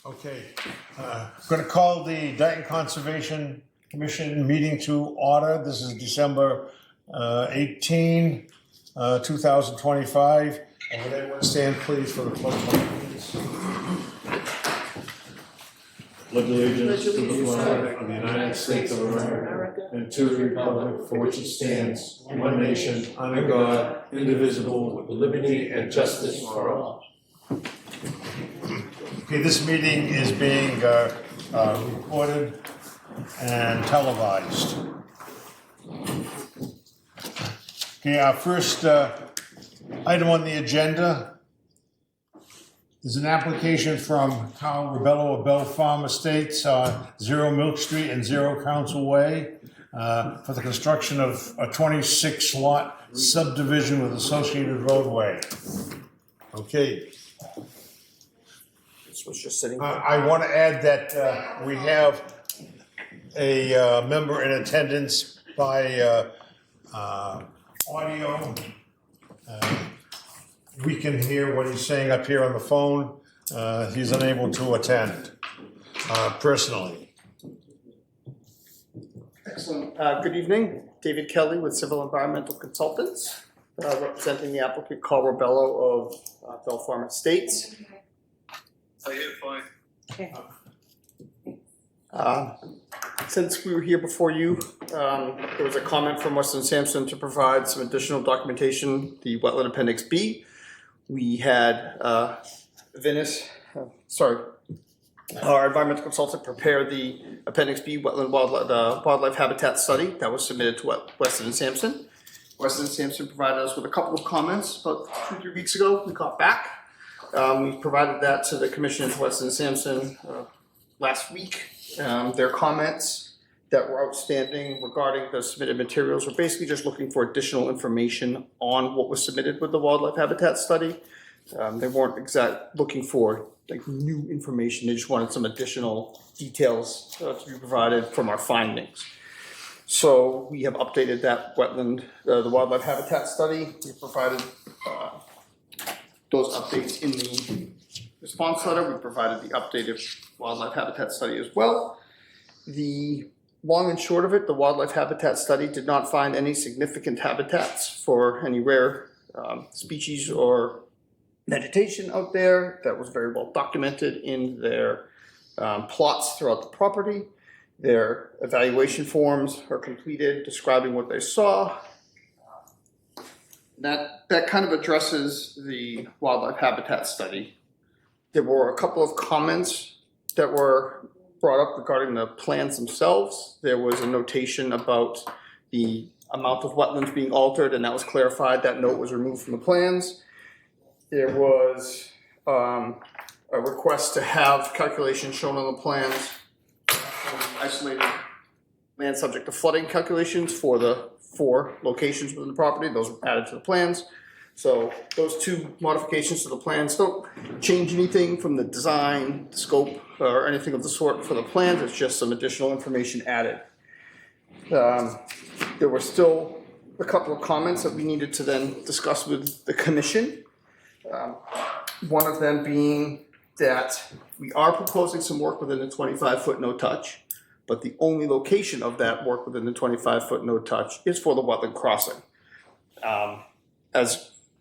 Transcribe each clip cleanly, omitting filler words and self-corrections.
Okay, going to call the Dayton Conservation Commission meeting to order. This is December 18, 2025. And would everyone stand please for the pledge of allegiance? Pledge allegiance to the flag of the United States of America and to the republic for which it stands, one nation, under God, indivisible, with liberty and justice for all. Okay, this meeting is being recorded and televised. Okay, our first item on the agenda is an application from Carl Rebello of Bell Farm Estates, 0 Milk Street and 0 Council Way, for the construction of a 26-lot subdivision with associated roadway. Okay. Was just sitting. I want to add that we have a member in attendance by audio. We can hear what he's saying up here on the phone. He's unable to attend personally. Excellent. Good evening. David Kelly with Civil Environmental Consultants, representing the applicant Carl Rebello of Bell Farm Estates. Since we were here before you, there was a comment from Weston Sampson to provide some additional documentation, the Wetland Appendix B. We had our environmental consultant prepare the Appendix B Wetland Wildlife Habitat Study that was submitted to Weston Sampson. Weston Sampson provided us with a couple of comments about 2-3 weeks ago. We got back. We provided that to the Commission of Weston Sampson last week. Their comments that were outstanding regarding the submitted materials were basically just looking for additional information on what was submitted with the wildlife habitat study. They weren't looking for like new information. They just wanted some additional details to be provided from our findings. So we have updated that the wildlife habitat study. We provided those updates in the response letter. We provided the updated wildlife habitat study as well. The long and short of it, the wildlife habitat study did not find any significant habitats for any rare species or vegetation out there. That was very well documented in their plots throughout the property. Their evaluation forms are completed describing what they saw. That kind of addresses the wildlife habitat study. There were a couple of comments that were brought up regarding the plans themselves. There was a notation about the amount of wetlands being altered, and that was clarified. That note was removed from the plans. There was a request to have calculations shown on the plans, isolated land subject to flooding calculations for the 4 locations within the property. Those were added to the plans. So those 2 modifications to the plans don't change anything from the design, scope, or anything of the sort for the plans. It's just some additional information added. There were still a couple of comments that we needed to then discuss with the commission. One of them being that we are proposing some work within the 25-foot no-touch, but the only location of that work within the 25-foot no-touch is for the wetland crossing.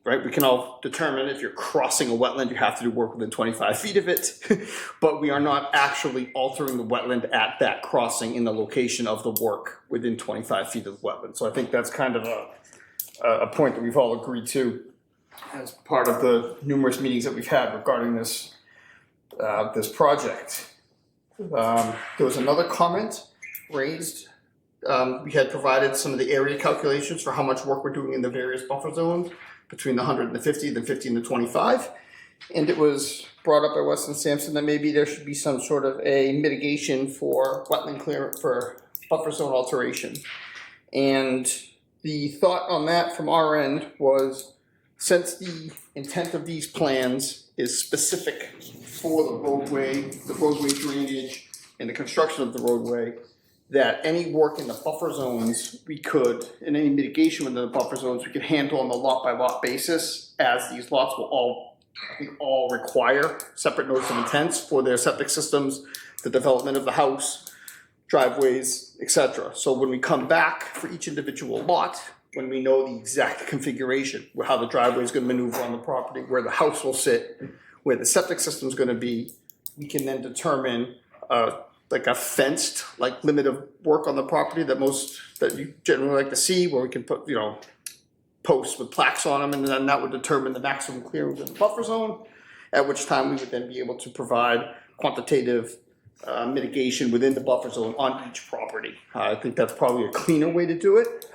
We can all determine if you're crossing a wetland, you have to do work within 25 feet of it, but we are not actually altering the wetland at that crossing in the location of the work within 25 feet of the wetland. So I think that's kind of a point that we've all agreed to as part of the numerous meetings that we've had regarding this project. There was another comment raised. We had provided some of the area calculations for how much work we're doing in the various buffer zones between the 100 and the 50, the 50 and the 25. And it was brought up by Weston Sampson that maybe there should be some sort of a mitigation for wetland clearance for buffer zone alteration. And the thought on that from our end was, since the intent of these plans is specific for the roadway drainage and the construction of the roadway, that any work in the buffer zones we could, and any mitigation within the buffer zones we could handle on the lot by lot basis, as these lots will all I think all require separate notice of intents for their septic systems, the development of the house, driveways, etc. So when we come back for each individual lot, when we know the exact configuration, how the driveway is going to maneuver on the property, where the house will sit, where the septic system is going to be, we can then determine like a fenced like limit of work on the property that you generally like to see, where we can put posts with plaques on them, and then that would determine the maximum clearance in the buffer zone. At which time we would then be able to provide quantitative mitigation within the buffer zone on each property. I think that's probably a cleaner way to do it,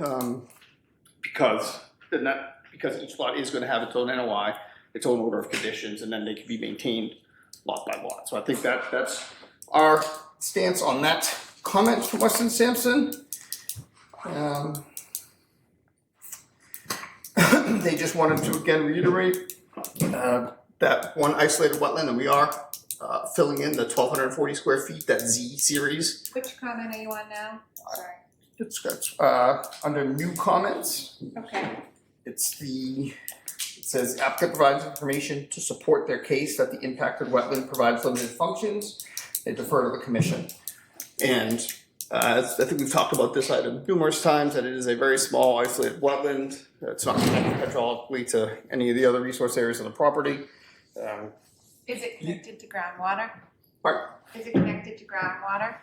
because each lot is going to have its own NOI, its own order of conditions, and then they can be maintained lot by lot. So I think that's our stance on that comment from Weston Sampson. They just wanted to again reiterate that one isolated wetland, and we are filling in the 1,240 square feet, that Z series. Which comment are you on now? Sorry. It's under new comments. Okay. It says applicant provides information to support their case that the impacted wetland provides limited functions. They defer to the commission. And I think we've talked about this item numerous times, that it is a very small isolated wetland. It's not connected hydraulically to any of the other resource areas on the property. Is it connected to groundwater? Pardon? Is it connected to groundwater?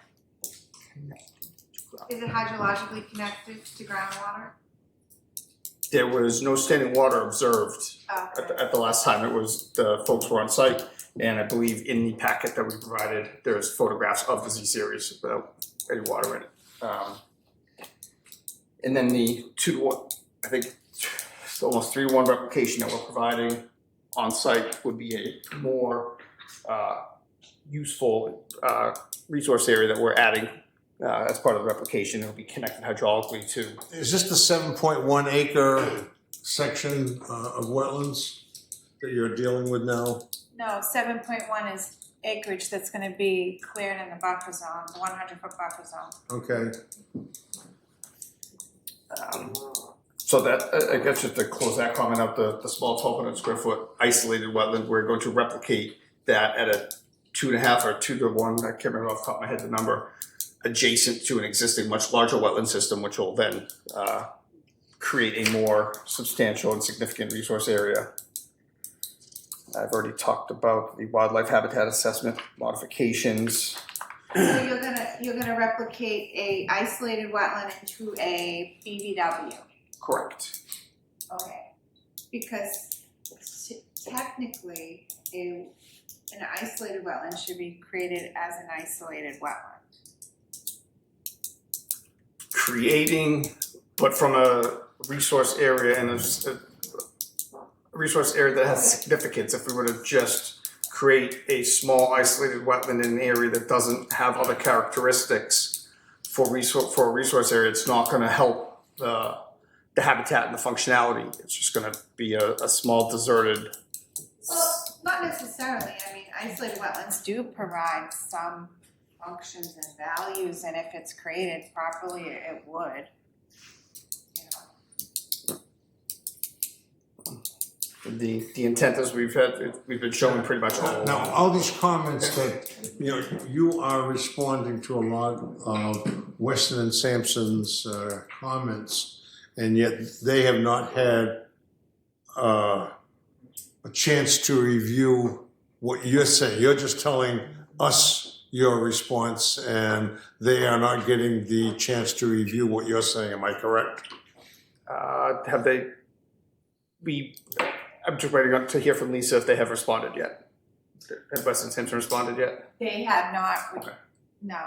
Is it hydrologically connected to groundwater? There was no standing water observed Oh, at the last time. It was the folks were on site, and I believe in the packet that we provided, there's photographs of the Z series without any water in it. And then the 2-to-1, I think it's almost 3-to-1 replication that we're providing on site would be a more useful resource area that we're adding as part of the replication. It'll be connected hydraulically to. Is this the 7.1 acre section of wetlands that you're dealing with now? no, 7.1 is acreage that's gonna be cleared in the buffer zone, the 100-foot buffer zone. Okay. So that, I guess just to close that comment up, the small 1,200 square foot isolated wetland, we're going to replicate that at a 2.5 or 2-to-1, I can't remember off the top of my head the number, adjacent to an existing much larger wetland system, which will then create a more substantial and significant resource area. I've already talked about the wildlife habitat assessment modifications. So you're gonna replicate a isolated wetland into a BVW. Correct. Okay. Because technically, an isolated wetland should be created as an isolated wetland. Creating, but from a resource area and a resource area that has significance. If we were to just create a small isolated wetland in an area that doesn't have other characteristics for a resource area, it's not going to help the habitat and the functionality. It's just going to be a small deserted. Well, not necessarily. I mean, isolated wetlands do provide some functions and values, and if it's created properly, it would. The intent is we've been showing pretty much all. Now, all these comments that, you are responding to a lot of Weston and Sampson's comments, and yet they have not had a chance to review what you're saying. You're just telling us your response, and they are not getting the chance to review what you're saying. Am I correct? Have they? I'm just waiting to hear from Lisa if they have responded yet. Has Weston Sampson responded yet? They have not. Okay. No.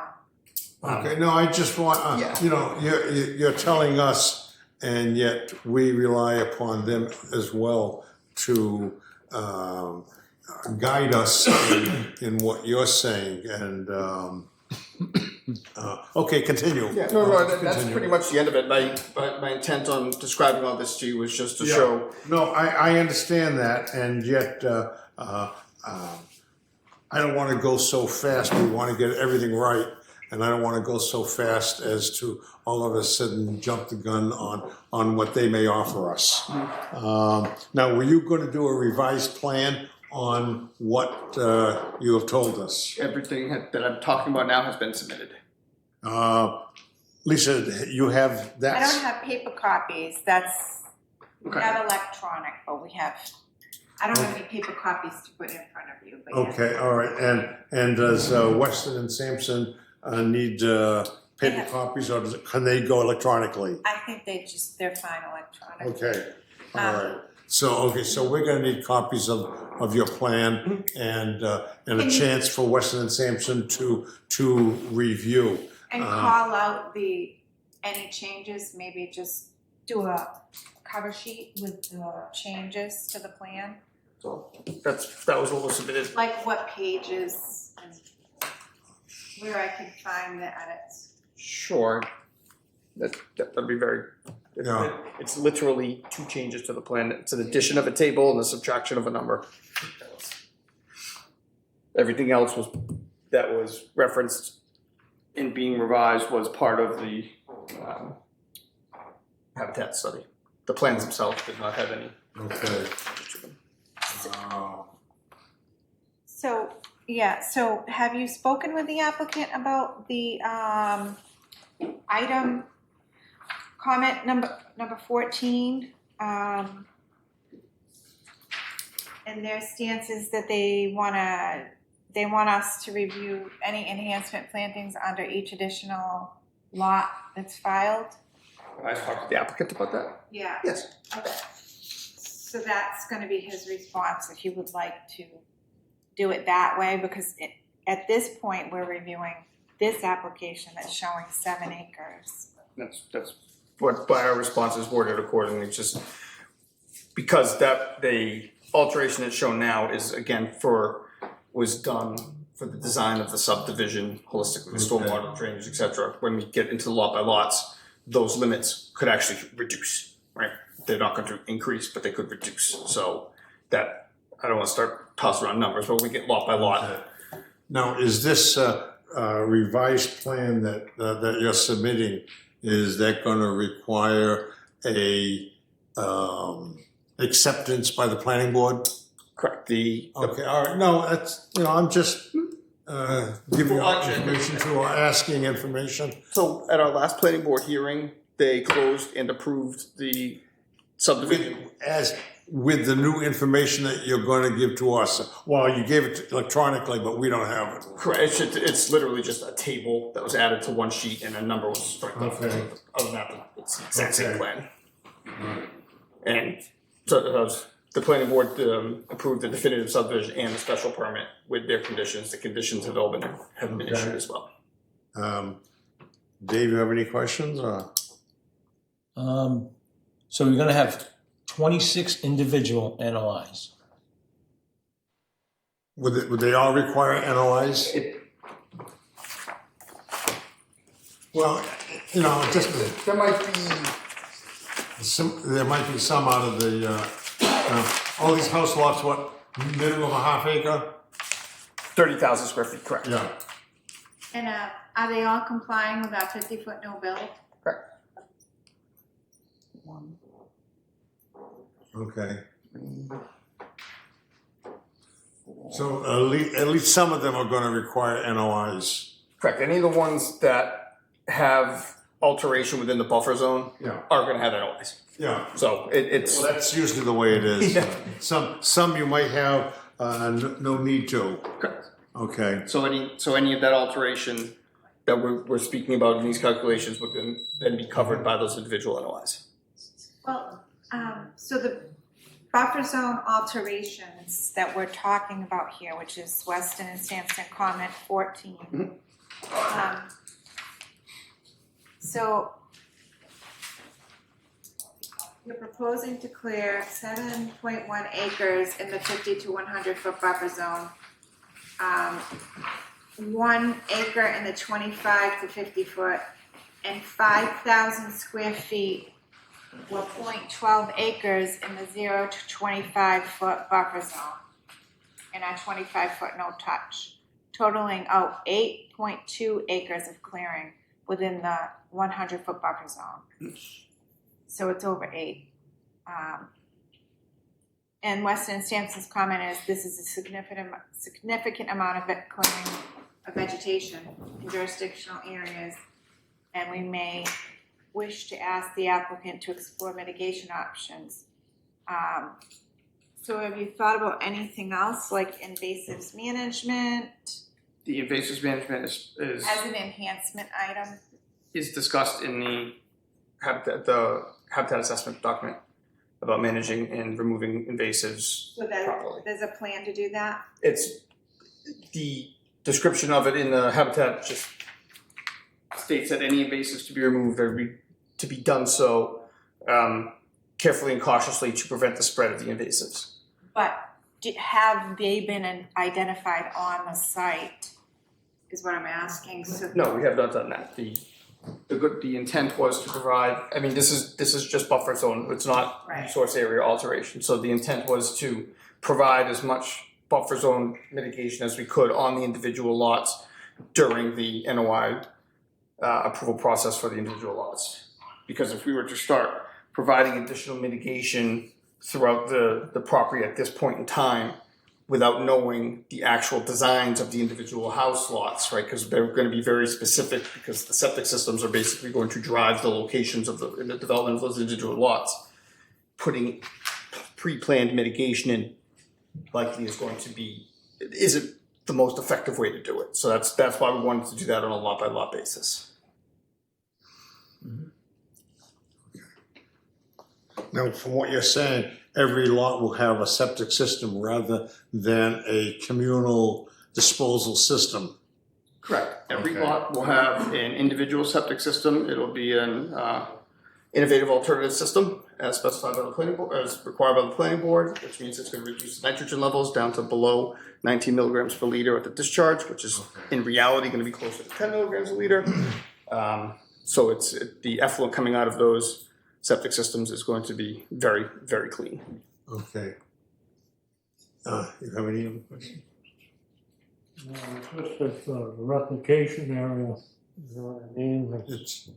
Okay, no, I just want, you're telling us, and yet we rely upon them as well to guide us in what you're saying, and okay, continue. Yeah, that's pretty much the end of it. My intent on describing all this to you was just to show. No, I understand that, and yet I don't want to go so fast. We want to get everything right, and I don't want to go so fast as to all of a sudden jump the gun on what they may offer us. Now, were you going to do a revised plan, on what you have told us. Everything that I'm talking about now has been submitted. Lisa, you have that? I don't have paper copies, that's Okay. not electronic, but we have, I don't have any paper copies to put in front of you, but yes. Okay, all right, and does Weston and Sampson need paper have- copies, or can they go electronically? I think they're fine electronic. Okay, all right. So we're gonna need copies of your plan and a Can you- chance for Weston and Sampson to review. And call out any changes, maybe just do a cover sheet with the changes to the plan, So that was what was submitted. like what pages and where I can find the edits. Sure. That'd be very. Yeah. It's literally 2 changes to the plan. It's an addition of a table and a subtraction of a number. Everything else that was referenced in being revised was part of the habitat study. The plans themselves did not have any. Okay. So have you spoken with the applicant about the item, comment number 14? And their stance is that they want us to review any enhancement plantings under each additional lot that's filed? I talked to the applicant about that. Yeah. Yes. Okay. So that's gonna be his response, if you would like to do it that way, because at this point, we're reviewing this application that's showing 7 acres. That's what by our response is worded accordingly. It's just because the alteration that's shown now is again was done for the design of the subdivision holistically, the stormwater drainage, etc. When we get into lot by lots, those limits could actually reduce, right? They're not going to increase, but they could reduce. So that I don't want to start tossing around numbers, but we get lot by lot. Now, is this revised plan that you're submitting, is that going to require a acceptance by the planning board? Correct. Okay, all right. No, that's, I'm just giving you Well, information or asking information. So at our last planning board hearing, they closed and approved the subdivision. With the new information that you're going to give to us. Well, you gave it electronically, but we don't have it. Correct. It's literally just a table that was added to one sheet and a number was struck off. Okay. Other than that, it's the exact same Okay. plan. And so the planning board approved the definitive subdivision and the special permit with their conditions. The conditions have all have been issued as well. Dave, you have any questions? So you're gonna have 26 individual NOIs. Would they all require NOIs? Well, just There might be there might be some out of the all these house lots. What, minimum of a half acre? 30,000 square feet, correct? Yeah. And are they all complying with our 50-foot no build? Correct. Okay. So at least some of them are going to require NOIs. Correct. Any of the ones that have alteration within the buffer zone Yeah. are going to have NOIs. Yeah. So it's Well, that's usually the way it is. Yeah. Some you might have no need to. correct. Okay. So any of that alteration that we're speaking about in these calculations would then be covered by those individual NOIs. Well, so the buffer zone alterations that we're talking about here, which is Weston and Sampson comment 14. So you're proposing to clear 7.1 acres in the 50 to 100 foot buffer zone. 1 acre in the 25 to 50 foot, and 5,000 square feet were 0.12 acres in the 0 to 25 foot buffer zone, and our 25 foot no touch, totaling out 8.2 acres of clearing within the 100 foot buffer zone. Mm. So it's over 8. and Weston and Sampson's comment is this is a significant amount of clearing of vegetation in jurisdictional areas, and we may wish to ask the applicant to explore mitigation options. So have you thought about anything else, like invasives management The invasive management is as an enhancement item? discussed in the habitat assessment document about managing and removing invasives So that properly. there's a plan to do that? It's the description of it in the habitat just states that any invasives to be removed are to be done so carefully and cautiously to prevent the spread of the invasives. But have they been identified on the site, is what I'm asking, so. No, we have not done that. The intent was to provide, I mean, this is just buffer zone, it's not Right. resource area alteration. So the intent was to provide as much buffer zone mitigation as we could on the individual lots during the NOI approval process for the individual lots. Because if we were to start providing additional mitigation throughout the property at this point in time, without knowing the actual designs of the individual house lots, right? Because they're going to be very specific, because the septic systems are basically going to drive the locations of the development of those individual lots. Putting pre-planned mitigation in likely isn't the most effective way to do it. So that's why we wanted to do that on a lot by lot basis. Now, from what you're saying, every lot will have a septic system rather than a communal disposal system. Correct. Every Okay. lot will have an individual septic system. It'll be an innovative alternative system as specified by the planning board, as required by the planning board, which means it's going to reduce the nitrogen levels down to below 19 milligrams per liter at the discharge, which is in reality going to be closer to 10 milligrams a liter. So the effluent coming out of those septic systems is going to be very, very clean. Okay. You have any other questions? Just at the replication area, you know what I mean? It's,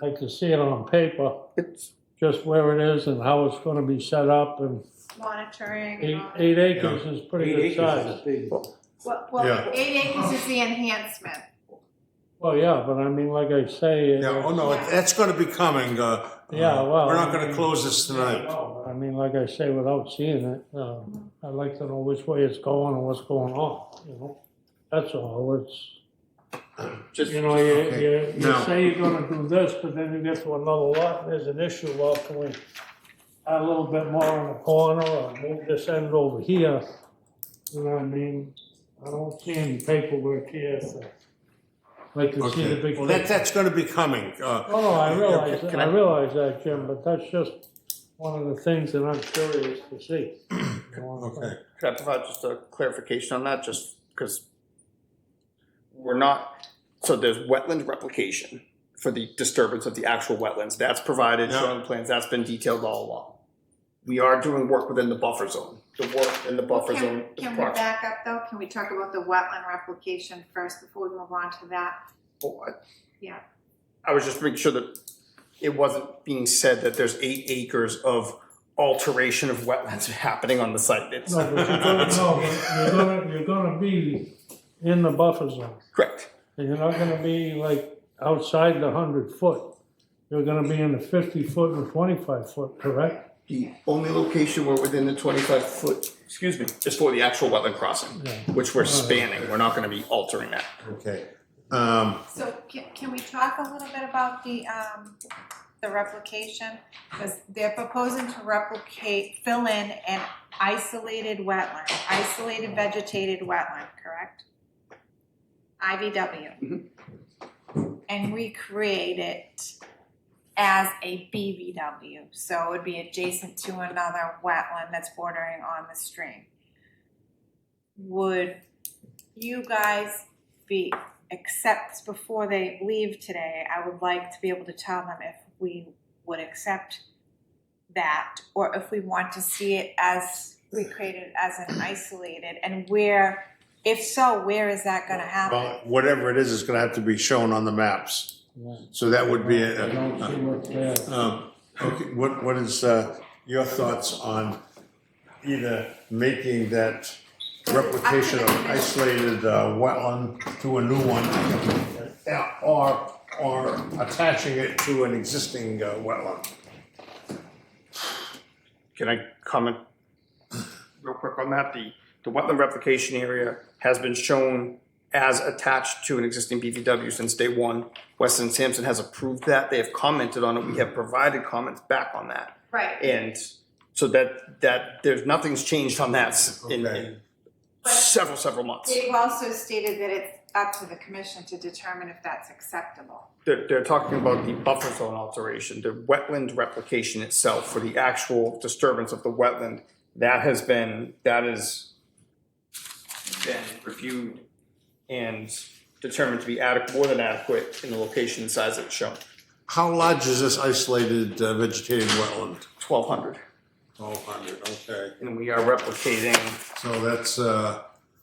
I'd like to see it on paper, It's just where it is and how it's gonna be set up, and Monitoring and all. 8 acres is pretty good size. Well, Yeah. 8 acres is the enhancement. Well, yeah, but I mean, like I say. yeah, oh no, that's gonna be coming. Yeah, well, We're not I gonna mean- close this tonight. No, I mean, like I say, without seeing it, I'd like to know which way it's going and what's going on, you know? That's all, just, you know, you Now- say you're gonna do this, but then you get to another lot, and there's an issue, well, can we add a little bit more in the corner, or move this end over here? You know what I mean? I don't see any paperwork here, so, like to see the Okay, big. well, that's gonna be coming. Oh, no, I realize, Can I I- realize that, Jim, but that's just one of the things that I'm curious to see. You know, Okay, could I provide just a clarification on that, just because we're not, so there's wetland replication for the disturbance of the actual wetlands. That's provided, Yeah. shown on plans, that's been detailed all along. We are doing work within the buffer zone. The work in the buffer zone. is Can we approx- back up though? Can we talk about the wetland replication first before we move on to that? Oh, Yeah. I was just making sure that it wasn't being said that there's 8 acres of alteration of wetlands happening on the site. It's No, but you're gonna be in the buffer zone, correct. and you're not gonna be like outside the 100-foot. You're gonna be in the 50-foot and 25-foot, correct? The only location we're within the 25-foot, excuse me, is for the actual wetland crossing, Yeah. which we're spanning. We're not going to be altering that. okay. So can we talk a little bit about the replication? Because they're proposing to fill in an isolated wetland, isolated vegetated wetland, correct? IVW. And recreate it as a BVW, so it would be adjacent to another wetland that's bordering on the stream. Would you guys accept, before they leave today, I would like to be able to tell them if we would accept that, or if we want to see it as recreated as an isolated, and where, if so, where is that gonna happen? Well, whatever it is gonna have to be shown on the maps. Yeah. So that would be, I don't see what's there. okay, what is your thoughts on either making that replication of isolated wetland to a new one, or attaching it to an existing wetland. Can I comment real quick on that? The wetland replication area has been shown as attached to an existing BVW since day one. Weston and Sampson has approved that. They have commented on it. We have provided comments back on that. Right. And so that there's nothing's changed on that in Okay. several months. They've also stated that it's up to the commission to determine if that's acceptable. They're talking about the buffer zone alteration, the wetland replication itself for the actual disturbance of the wetland. That has been reviewed and determined to be more than adequate in the location and size that's shown. How large is this isolated vegetated wetland? 1,200. 1,200, okay. And we are replicating So that's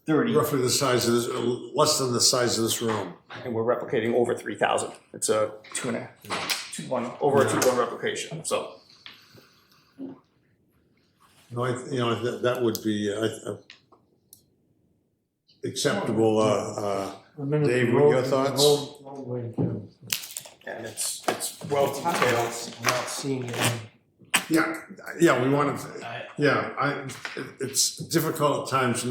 30, roughly the size of this, less than the size of this room. and we're replicating over 3,000. It's a over a 2-1 replication. So No, that would be acceptable. I mean, if Dave, the what are your road- thoughts? roadway, too. and it's well detailed. I'm not seeing it. Yeah, we wanted, it's difficult at times, we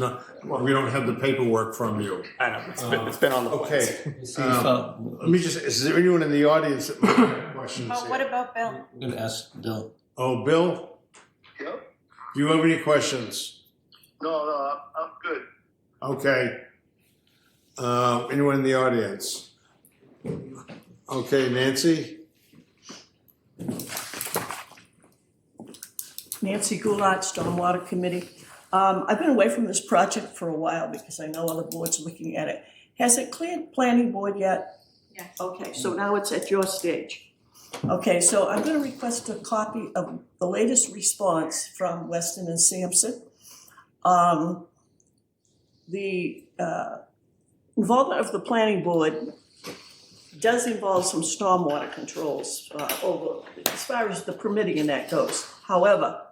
don't have the paperwork from you. I know it's been on the plans. Okay, See if, let me just, is there anyone in the audience that might have questions? Oh, what here? about Bill? I'm gonna ask Bill. Oh, Bill, Yep. do you have any questions? No, I'm good. Okay. Anyone in the audience? Okay, Nancy? Nancy Goulart, Stormwater Committee. I've been away from this project for a while because I know other boards are looking at it. Has it cleared planning board yet? Yes. Okay, so now it's at your stage. Okay, so I'm gonna request a copy of the latest response from Weston and Sampson. The involvement of the planning board does involve some stormwater controls over, as far as the permitting and that goes. However,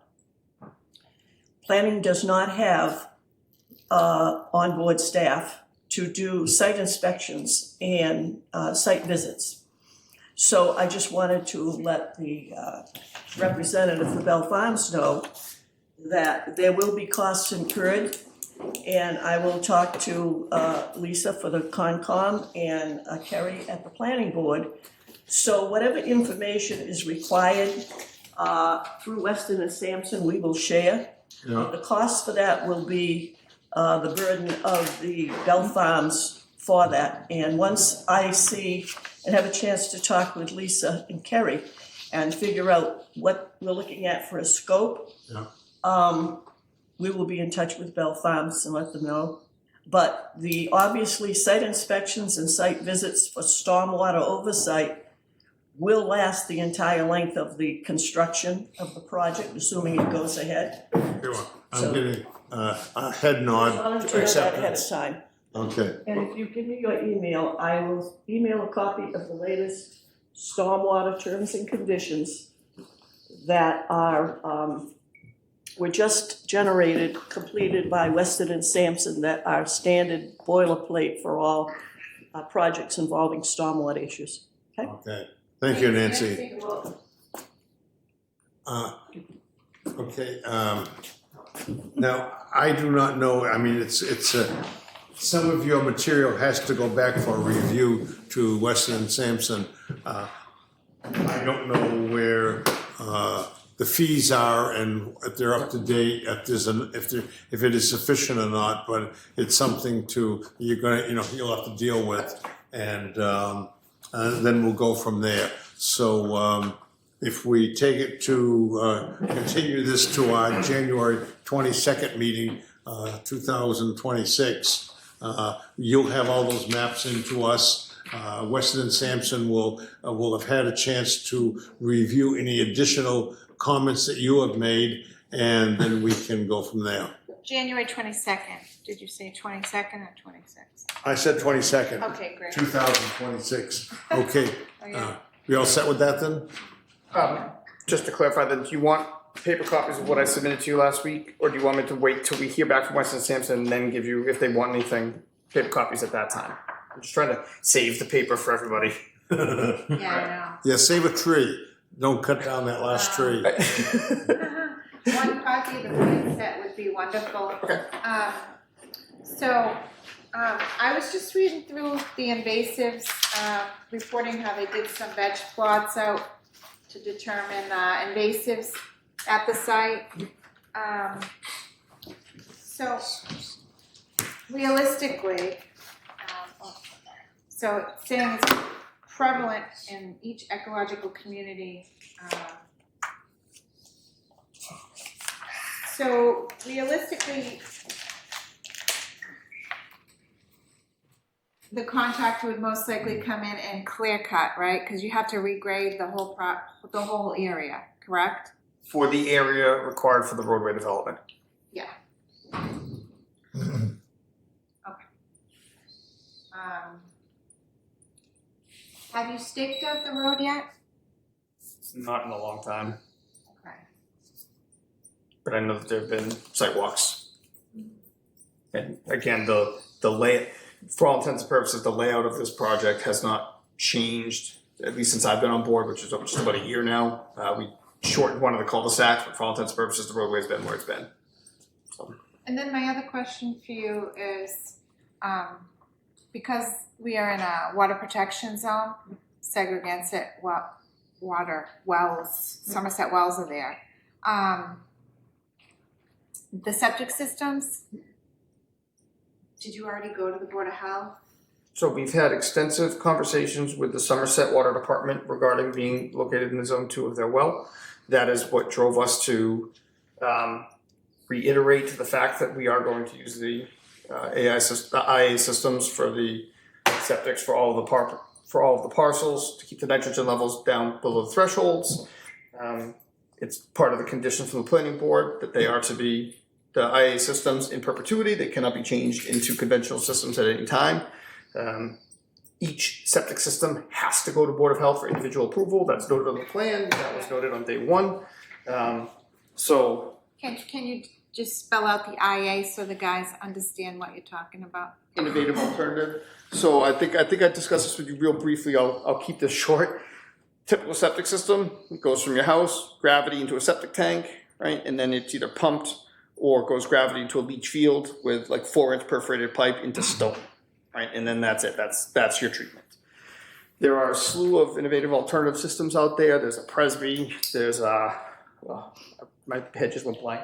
planning does not have onboard staff to do site inspections and site visits. So I just wanted to let the representative for Bell Farms know that there will be costs incurred, and I will talk to Lisa for the Concom and Kerry at the planning board. So whatever information is required through Weston and Sampson, we will share. Yeah. The cost for that will be the burden of the Bell Farms for that. And once I see and have a chance to talk with Lisa and Kerry and figure out what we're looking at for a scope, we will be in touch with Bell Farms and let them know. But obviously, site inspections and site visits for stormwater oversight will last the entire length of the construction of the project, assuming it goes ahead. I'm getting a head nod, Volunteer that ahead of acceptance. time. Okay, And if you give me your email, I will email a copy of the latest stormwater terms and conditions that were just completed by Weston and Sampson, that are standard boilerplate for all projects involving stormwater issues. okay. Thank you, Nancy. You're welcome. Okay, now, I do not know, I mean, some of your material has to go back for review to Weston and Sampson. I don't know where the fees are and if they're up to date, if it is sufficient or not, but it's something you'll have to deal with, and then we'll go from there. So if we take it to continue this to our January 22nd meeting, 2026, you'll have all those maps into us. Weston and Sampson will have had a chance to review any additional comments that you have made, and then we can go from there. January 22nd. Did you say 22nd or 26th? I said 22nd. Okay, great. 2026. Okay. Oh, yeah. We all set with that then? Just to clarify, then, do you want paper copies of what I submitted to you last week, or do you want me to wait till we hear back from Weston and Sampson and then give you, if they want anything, paper copies at that time? I'm just trying to save the paper for everybody. Yeah, Yeah, save a tree. Don't cut down that last tree. I know. One copy of the plan set would be wonderful. Okay. I was just reading through the invasives, reporting how they did some veg plots out to determine invasives at the site. So realistically, so it's saying it's prevalent in each ecological community. So realistically, the contractor would most likely come in and clear cut, right? Because you have to regrade the whole area, correct? For the area required for the roadway development. Yeah. Okay. Have you staked out the road yet? Not in a long time, Okay. but I know that there have been sidewalks. And again, the for all intents and purposes, the layout of this project has not changed, at least since I've been on board, which is just about a year now. We shortened one of the cul-de-sacs, but for all intents and purposes, the roadway's been where it's been. So. And then my other question for you is, because we are in a water protection zone, Segregated water wells, Somerset wells are there. The septic systems, did you already go to the Board of Health? So we've had extensive conversations with the Somerset Water Department regarding being located in the Zone 2 of their well. That is what drove us to reiterate the fact that we are going to use the IA systems for the septics for all of the parcels to keep the nitrogen levels down below the thresholds. It's part of the condition from the planning board that they are to be the IA systems in perpetuity. They cannot be changed into conventional systems at any time. Each septic system has to go to Board of Health for individual approval. That's noted on the plan. That was noted on day one. So Can you just spell out the IA so the guys understand what you're talking about? innovative alternative. So I think I discussed this with you real briefly. I'll keep this short. Typical septic system, it goes from your house, gravity into a septic tank, right? And then it's either pumped or goes gravity into a leach field with like 4-inch perforated pipe into stone, right? And then that's it. That's your treatment. There are a slew of innovative alternative systems out there. There's a Presby. There's my head just went blank.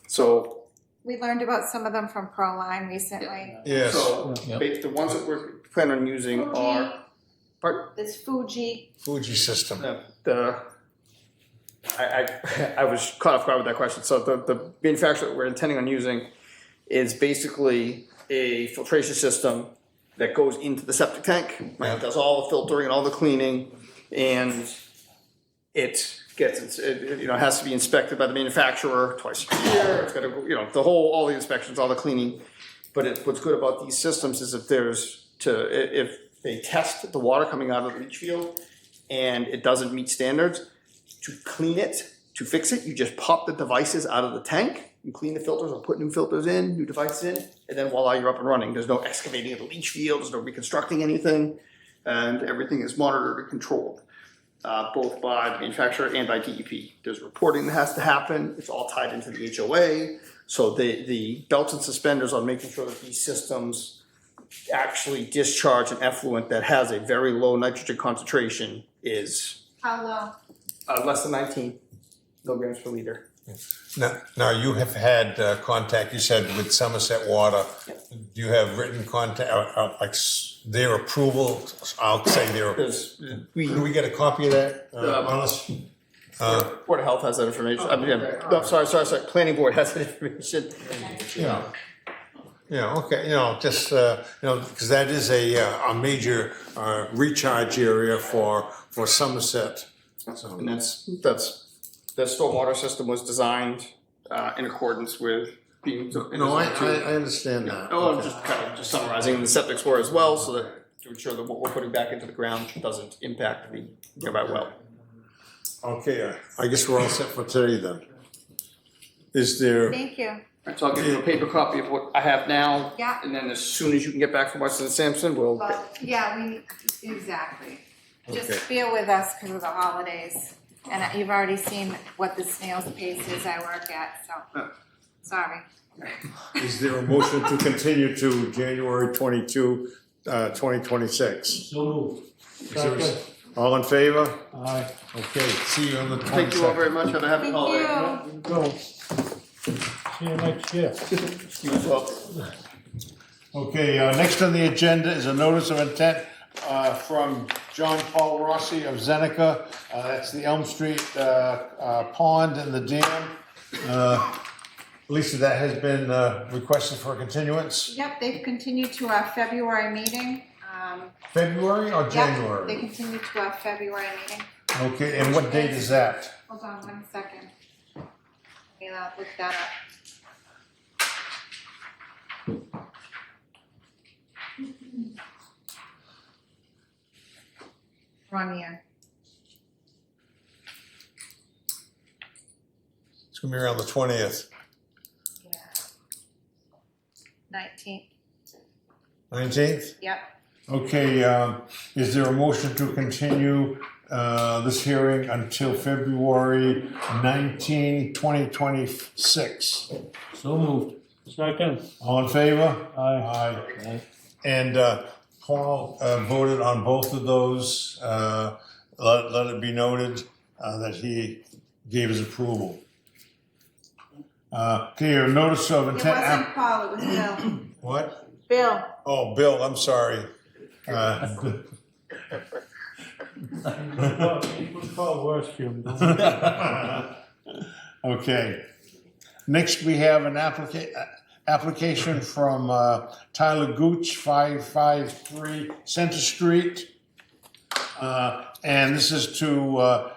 So We learned about some of them from Proline recently. Yes. So Yep. the ones that we're planning on using are There's Fuji. Fuji system. I was caught off guard with that question. So the manufacturer that we're intending on using is basically a filtration system that goes into the septic tank. Right? It does all the filtering and all the cleaning, and it has to be inspected by the manufacturer twice a year. It's got to go, all the inspections, all the cleaning. But what's good about these systems is if they test the water coming out of the leach field and it doesn't meet standards, to clean it, to fix it, you just pop the devices out of the tank, you clean the filters or put new filters in, new devices in, and then voila, you're up and running. There's no excavating of the leach field, there's no reconstructing anything, and everything is monitored and controlled, both by the manufacturer and by DEP. There's reporting that has to happen, it's all tied into the HOA, so the belts and suspenders on making sure that these systems actually discharge an effluent that has a very low nitrogen concentration is How low? less than 19 milligrams per liter. Now you have had contact, you said, with Somerset Water. Do you have written contact, their approval? I'll say their, can we get a copy of that on us? Board of Health has that information. No, sorry. Planning Board has that information. Okay, just, because that is a major recharge area for Somerset. So, And that's the stormwater system was designed in accordance with being. no, I understand that. I'm just summarizing. The septics were as well, so that to ensure that what we're putting back into the ground doesn't impact the nearby well. Okay, I guess we're all set for today then. Is there, Thank you. Alright, so I'll give you a paper copy of what I have now. Yeah. And then as soon as you can get back from Weston and Sampson, we'll. Well, yeah, exactly. Okay. Just bear with us because of the holidays. And you've already seen what the snail's pace is I work at, so, sorry. is there a motion to continue to January 22, 2026? So moved. Is there- Second. All in favor? Aye. Okay, see you on the 22nd. Thank you all very much. Have a happy Thank holiday. you. Go. See you next year. You as well. Okay, next on the agenda is a notice of intent from John Paul Rossi of Zeneca. That's the Elm Street pond and the dam. Lisa, that has been requested for a continuance. Yep, they've continued to our February meeting. February or Yep, January? they continued to our February meeting. Okay, and what date is that? Hold on 1 second. Look that up. Wrong year. It's gonna be around the 20th. Yeah. 19th, 19th? yep. Okay, is there a motion to continue this hearing until February 19, 2026? So moved. Second. All in favor? Aye. Aye. And Paul voted on both of those. Let it be noted that he gave his approval. Okay, a notice of It intent. wasn't Paul, it was Bill. What? Bill. Oh, Bill, I'm sorry. It was called worse, Jim. Okay. Next, we have an application from Tyler Gooch, 553 Center Street. And this is to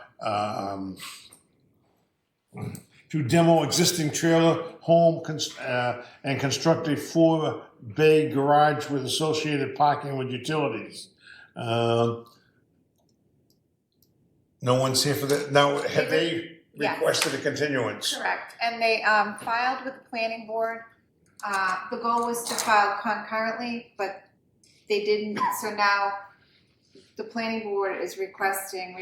demo existing trailer home and construct a 4-bay garage with associated parking with utilities. No one's here for that. Now, have they Yes. requested a continuance? Correct, and they filed with the planning board. The goal was to file concurrently, but they didn't, so now the planning board is requesting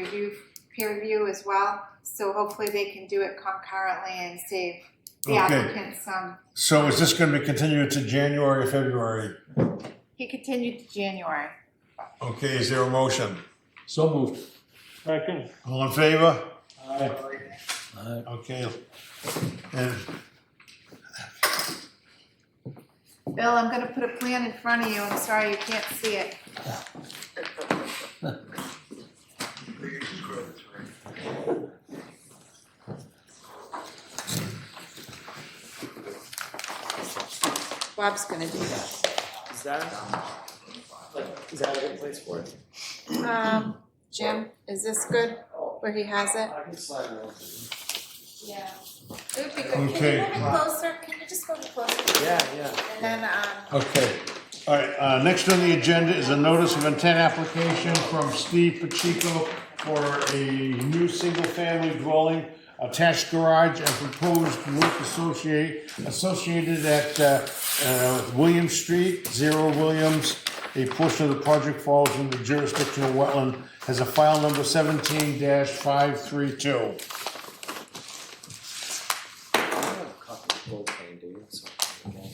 peer review as well. So hopefully they can do it concurrently and save the Okay. applicant some. So is this going to be continued to January or February? He continued to January. Okay, is there a motion? So moved. Second. All in favor? Aye. Aye. Okay. And Bill, I'm gonna put a plan in front of you, I'm sorry you can't see it. Bob's gonna do that. Is that a good place for it? Jim, is this good where he has it? I can slide it over. Yeah. It would be good. Can you Okay. move it closer? Can you just move it closer? Yeah, yeah. And then, okay. All right, next on the agenda is a notice of intent application from Steve Pacheco for a new single-family dwelling, attached garage, and proposed work associated at William Street, 0 Williams. A portion of the project falls in the jurisdiction of wetland, has a file number 17-532. I have a copy of both, do you? So, okay.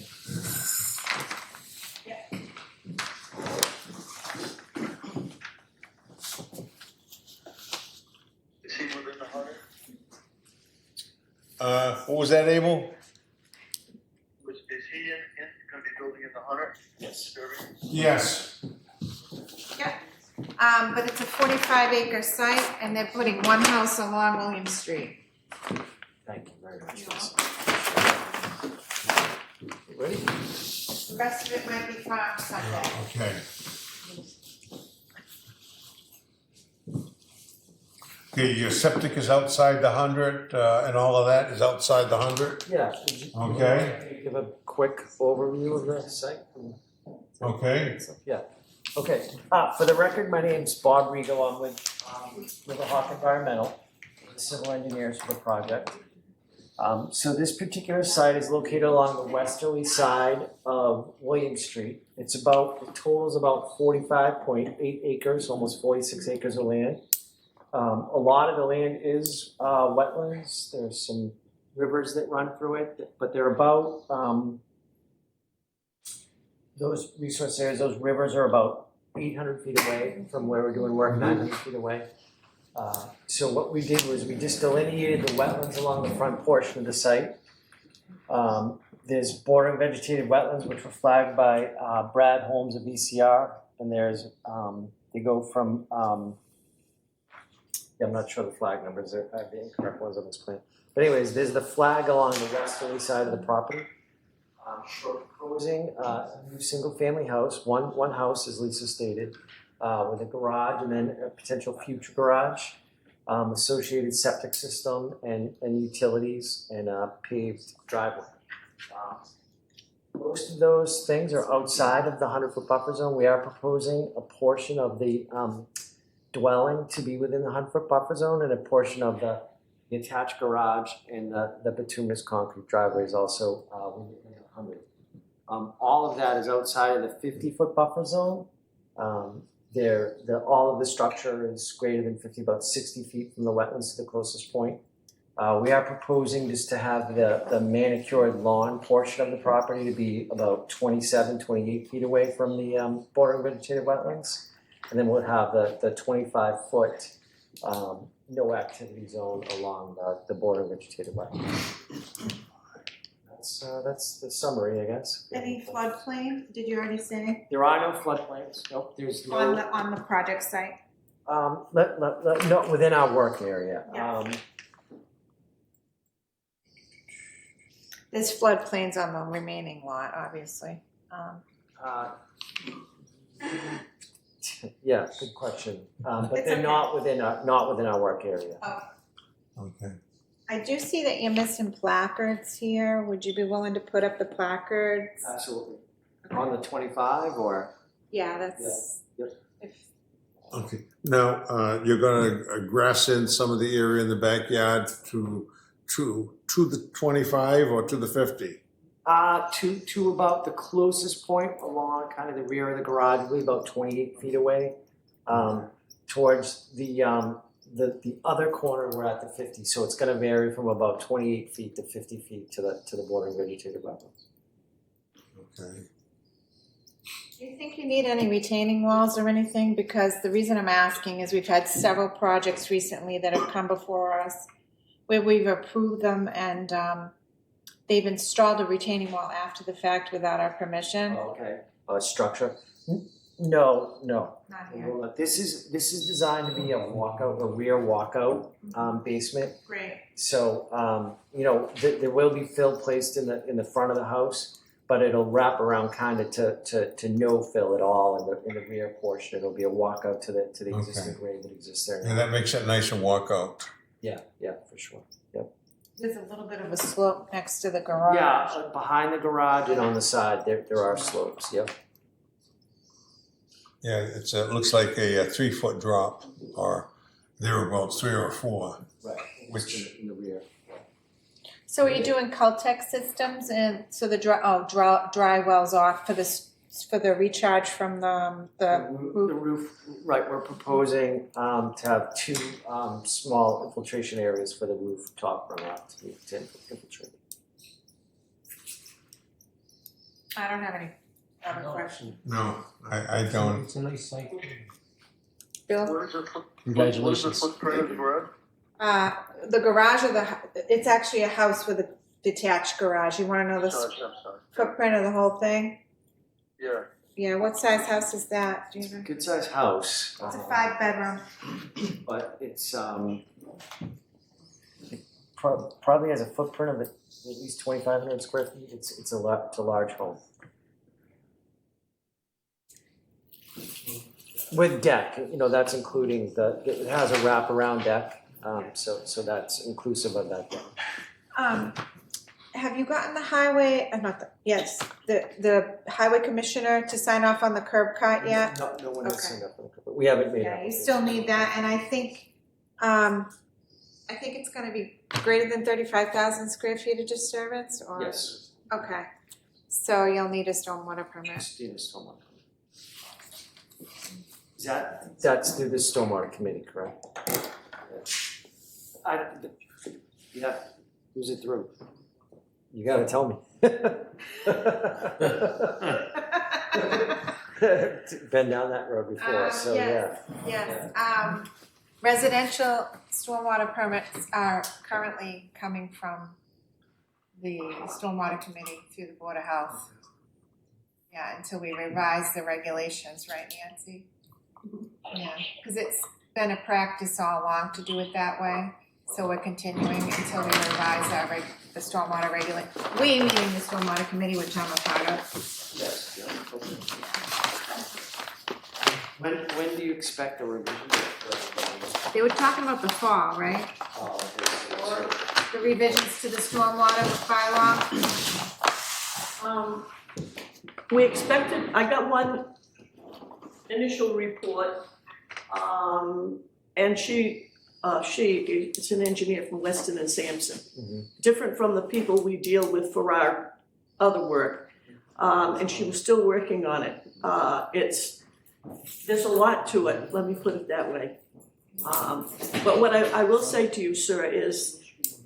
Is he within the 100? What was that, Abel? Is he gonna be building in the 100? Yes. Yes. but it's a 45-acre site and they're putting one house along William Street. Thank you very much. You know, You ready? The rest of it might be farm someday. Okay. Okay, your septic is outside the 100, and all of that is outside the 100? Yeah. Okay. Give a quick overview of the site. Okay. Yeah. Okay. For the record, my name's Bob Regal. I'm with Riverhawk Environmental, civil engineers for the project. So this particular site is located along the westerly side of William Street. The total is about 45.8 acres, almost 46 acres of land. A lot of the land is wetlands. There's some rivers that run through it, but they're about, those resource areas, those rivers are about 800 feet away from where we're doing work, 900 feet away. So what we did was we just delineated the wetlands along the front portion of the site. There's bordering vegetated wetlands which were flagged by Brad Holmes of VCR, and there's they go from I'm not sure the flag numbers are the incorrect ones on this plan. But anyways, there's the flag along the westerly side of the property. We're proposing a new single-family house. One house, as Lisa stated, with a garage and then a potential future garage, associated septic system and utilities and a paved driveway. Most of those things are outside of the 100-foot buffer zone. We are proposing a portion of the dwelling to be within the 100-foot buffer zone, and a portion of the attached garage and the bituminous concrete driveway is also within 100. All of that is outside of the 50-foot buffer zone. All of the structure is greater than 50, about 60 feet from the wetlands to the closest point. We are proposing just to have the manicured lawn portion of the property to be about 27, 28 feet away from the bordering vegetated wetlands. And then we'll have the 25-foot no activity zone along the bordering vegetated wetlands. That's the summary, I guess. Any floodplain, did you already say? There are no floodplains. Nope, there's no. On the project site? No, within our work area. Yeah. There's floodplains on the remaining lot, obviously. Yeah, good question. But It's they're okay. not within our work area. Okay. I do see that you're missing placards here. Would you be willing to put up the placards? Absolutely. On the 25 or? Yeah, that's. Yeah. Yep. If, Okay. Now, you're gonna grass in some of the area in the backyard to the 25 or to the 50? To about the closest point along kind of the rear of the garage, really about 28 feet away. Towards the other corner, we're at the 50, so it's going to vary from about 28 feet to 50 feet to the bordering vegetated wetlands. Okay. do you think you need any retaining walls or anything? Because the reason I'm asking is we've had several projects recently that have come before us where we've approved them and they've installed a retaining wall after the fact without our permission. Okay. Structure? No. Not here. This is designed to be a rear walkout basement. Great. So there will be fill placed in the front of the house, but it'll wrap around kind of to no fill at all in the rear portion. It'll be a walkout to the existing grade that exists there. And that makes it nice and walk out. Yeah, for sure. Yep. There's a little bit of a slope next to the garage. Yeah, behind the garage and on the side there are slopes. Yep. Yeah, it looks like a 3-foot drop, or thereabouts, 3 or 4. Right. Which in the rear. So are you doing Cultex systems and so the dry wells off for the recharge from the roof? Right, we're proposing to have 2 small infiltration areas for the rooftop runoff to infiltrate. I don't have any other questions. No, I don't. It's a nice site. Bill? What is the Congratulations. footprint of the garage? The garage it's actually a house with a detached garage. You wanna know the I'm sorry. footprint of the whole thing? Yeah. Yeah, what size house is that? Do you know? Good sized house. It's a 5-bedroom. But it's it probably has a footprint of at least 2,500 square feet. It's a large home. With deck, that's including it has a wraparound deck, so that's inclusive of that deck. Have you gotten the highway, the highway commissioner to sign off on the curb cut yet? No one has Okay. signed up, but we haven't made Yeah, you application. still need that, and I think, I think it's gonna be greater than 35,000 square feet of disturbance, or? Yes. Okay, so you'll need a stormwater permit. Just need a stormwater. That's through the stormwater committee, correct? Yeah, who's it through? You gotta tell me. Been down that road before, so yeah. Yes, residential stormwater permits are currently coming from the stormwater committee through the Board of Health. Yeah, until we revise the regulations, right, Nancy? Yeah, because it's been a practice all along to do it that way, so we're continuing until we revise the stormwater regulation. We, meaning the stormwater committee, which I'm a part of. Yes. When do you expect a revision? They were talking about the fall, right? The revisions to the stormwater bylaw. We expected, I got one initial report, and she is an engineer from Weston and Sampson. Different from the people we deal with for our other work, and she was still working on it. There's a lot to it, let me put it that way. But what I will say to you, sir, is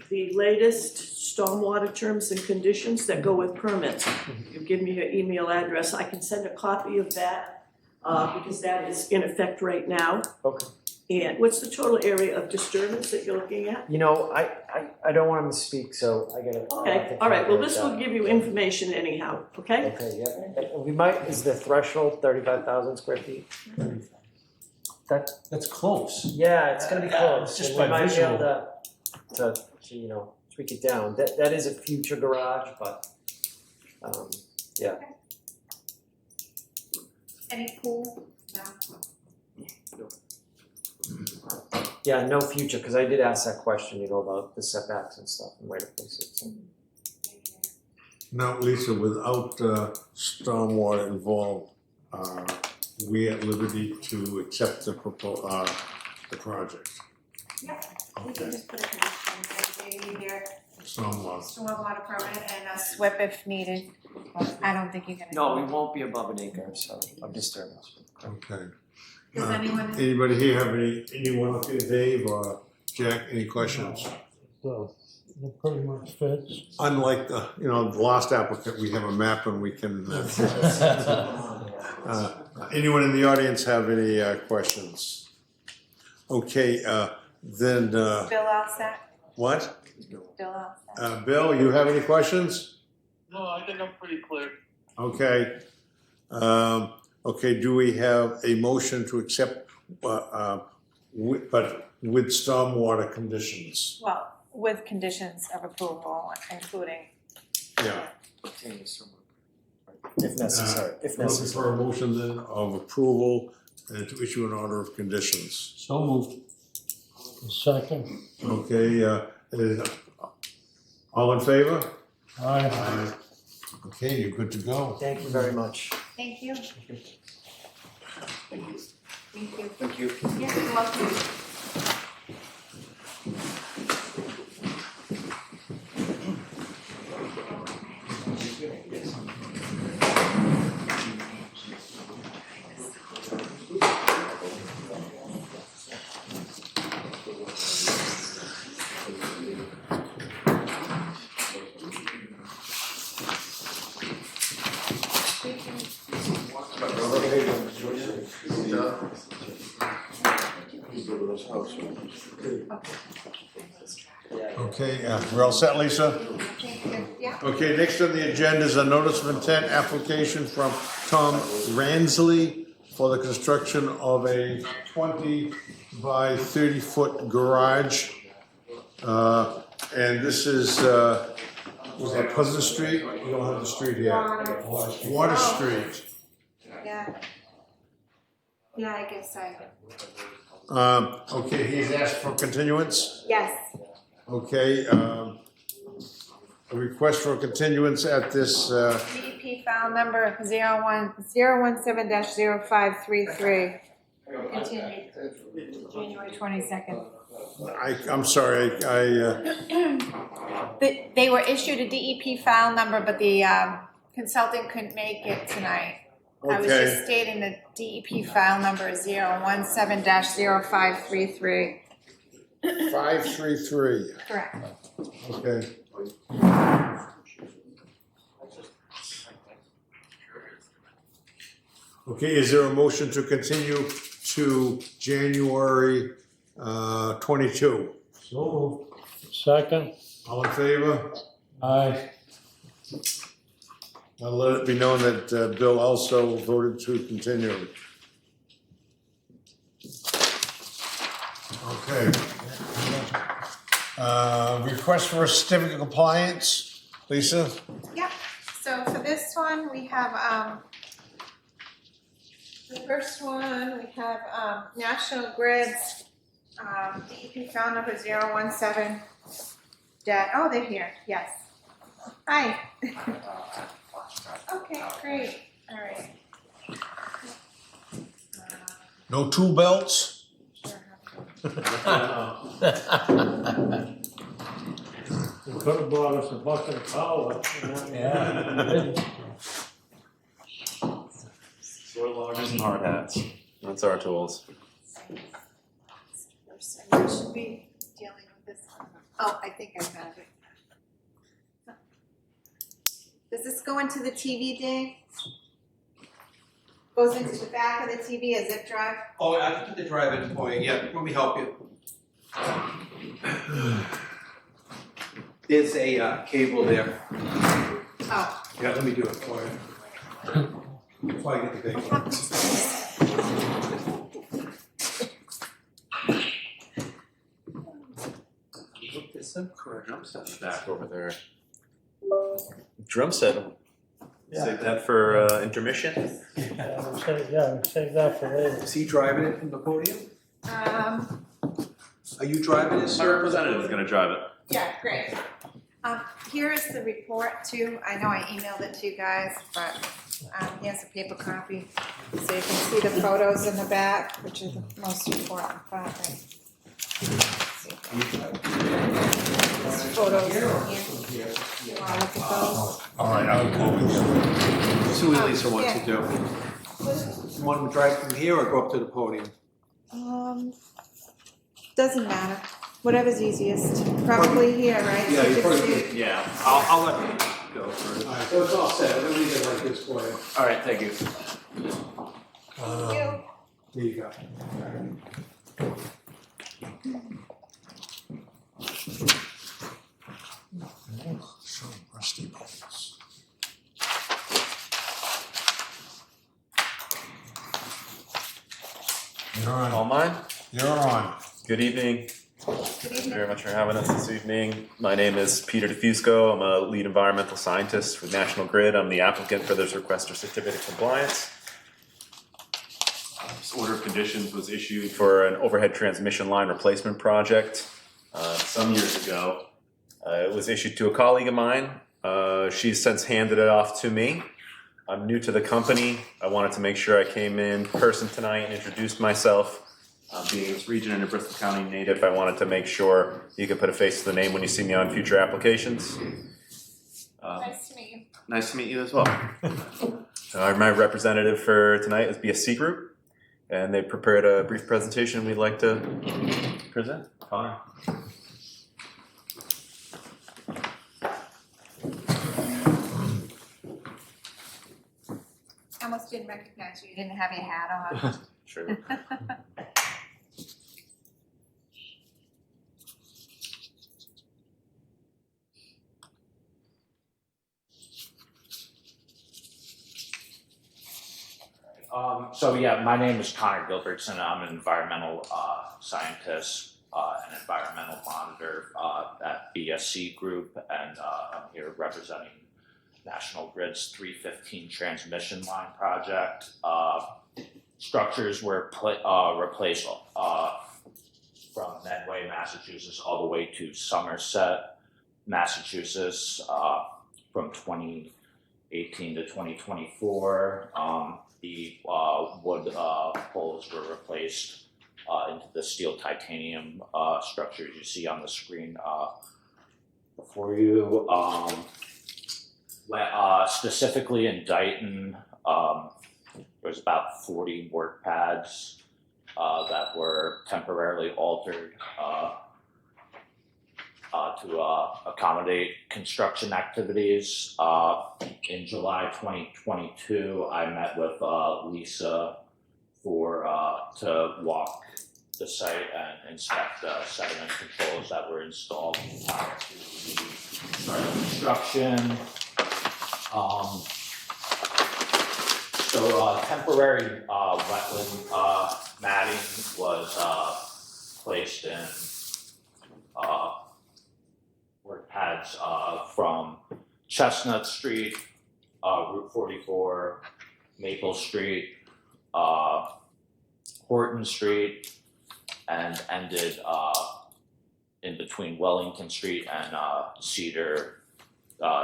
the latest stormwater terms and conditions that go with permits. You give me your email address, I can send a copy of that, because that is in effect right now. Okay. And what's the total area of disturbance that you're looking at? You know, I don't want him to speak, so I gotta. Okay, all right, well, this will give you information anyhow, okay? Okay, yeah. We might, is the threshold 35,000 square feet? That's close. Yeah, it's gonna be close. Just And by we might be visual. able to, you know, tweak it down. That is a future garage, but, yeah. Any pool? No. Yeah, no future, because I did ask that question, you know, about the setbacks and stuff and where to place it. So. Now, Lisa, without stormwater involved, we at liberty to accept the project? Yeah, you can just put a condition, that they need their stormwater permit and a SWIP if needed. I don't think you're gonna. No, we won't be above an acre, so of disturbance. Okay. Does anyone? Anybody here have anyone up here, Dave or Jack, any questions? So, it pretty much fits. Unlike the last applicant, we have a map and we can. Anyone in the audience have any questions? Okay, then. Bill all set? What? Bill all set? Bill, you have any questions? No, I think I'm pretty clear. Okay. Okay, do we have a motion to accept, but with stormwater conditions? Well, with conditions of approval, including. Yeah. If necessary, if Looking necessary. for a motion then of approval and to issue an order of conditions. So moved. Second, Okay, all in favor? aye. Okay, you're good to go. Thank you very much. Thank you. Thank you. Thank you. Yeah, you're welcome. Okay, we're all set, Lisa? Thank you. Yeah. Okay, next on the agenda is a notice of intent application from Tom Ransley for the construction of a 20 by 30 foot garage. And this is, was that Pleasant Street? We don't have the street here. Water Street. Yeah. Yeah, I guess I. Okay, he's asked for continuance. Yes. Okay, a request for continuance at this, DEP file number 017-0533. Continued January 22nd. I'm sorry, They were issued a DEP file number, but the consultant couldn't make it tonight. I was Okay. just stating the DEP file number is 017-0533. 533, Correct. okay. Okay, is there a motion to continue to January 22? So moved. Second. All in favor? Aye. I'll let it be known that Bill also voted to continue. Okay. Request for a certificate of compliance, Lisa? Yep, so for this one, we have, the first one, we have, National Grid's, DEP file number 017 oh, they're here, yes. Hi. Okay, great, all right. No tool belts? You could have brought us a bucket of power. Yeah. Soil loggers and hard hats. That's our tools. Person who should be dealing with this one. Oh, I think I found it. Does this go into the TV, Dave? Goes into the back of the TV, a zip drive? Oh, I can put the drive in for you, yeah, let me help you. There's a cable there. Oh. Yeah, let me do it for you. Before I get the big one. Look, there's some drum set in the back over there. Drum set. Save that for intermission. Save that for later. Is he driving it from the podium? Are you driving it, My sir? representative is going to drive it. Yeah, great. Here is the report too. I know I emailed it to you guys, but here's a paper copy. So you can see the photos in the back, which is the most important part, right? There's photos in here. You wanna look at those? All right, I'll go with you. That's who Lisa wants to do. You want him to drive from here or go up to the podium? Doesn't matter. Whatever's easiest. Probably here, right? Yeah, you probably- 250. Yeah, I'll let you go first. All right, so it's all set, I'm gonna leave it like this for you. All right, thank you. Thank you. There you go. Some rusty bolts. You're All on. mine? You're on. Good evening. Good Thank you evening. very much for having us this evening. My name is Peter DeFusco. I'm a lead environmental scientist with National Grid. I'm the applicant for this request for certificate of compliance. This order of conditions was issued for an overhead transmission line replacement project some years ago. It was issued to a colleague of mine. She's since handed it off to me. I'm new to the company. I wanted to make sure I came in person tonight and introduced myself. Being this region and a Bristol County native, I wanted to make sure you could put a face to the name when you see me on future applications. Nice to meet you. Nice to meet you as well. My representative for tonight is BSC Group, and they prepared a brief presentation we'd like to present. Connor. I almost didn't recognize you. You didn't have your hat on. Sure. So yeah, my name is Connor Gilbertson. I'm an environmental scientist and environmental monitor at BSC Group, and I'm here representing National Grid's 315 transmission line project. Structures were replaced from Medway, Massachusetts, all the way to Somerset, Massachusetts, from 2018 to 2024. The wood poles were replaced into the steel titanium structures you see on the screen before you. Specifically in Dayton, there was about 40 work pads that were temporarily altered to accommodate construction activities. In July 2022, I met with Lisa to walk the site and inspect the sediment controls that were installed prior to the start of construction. Temporary wetland matting was placed in work pads from Chestnut Street, Route 44, Maple Street, Horton Street, and ended in between Wellington Street and Cedar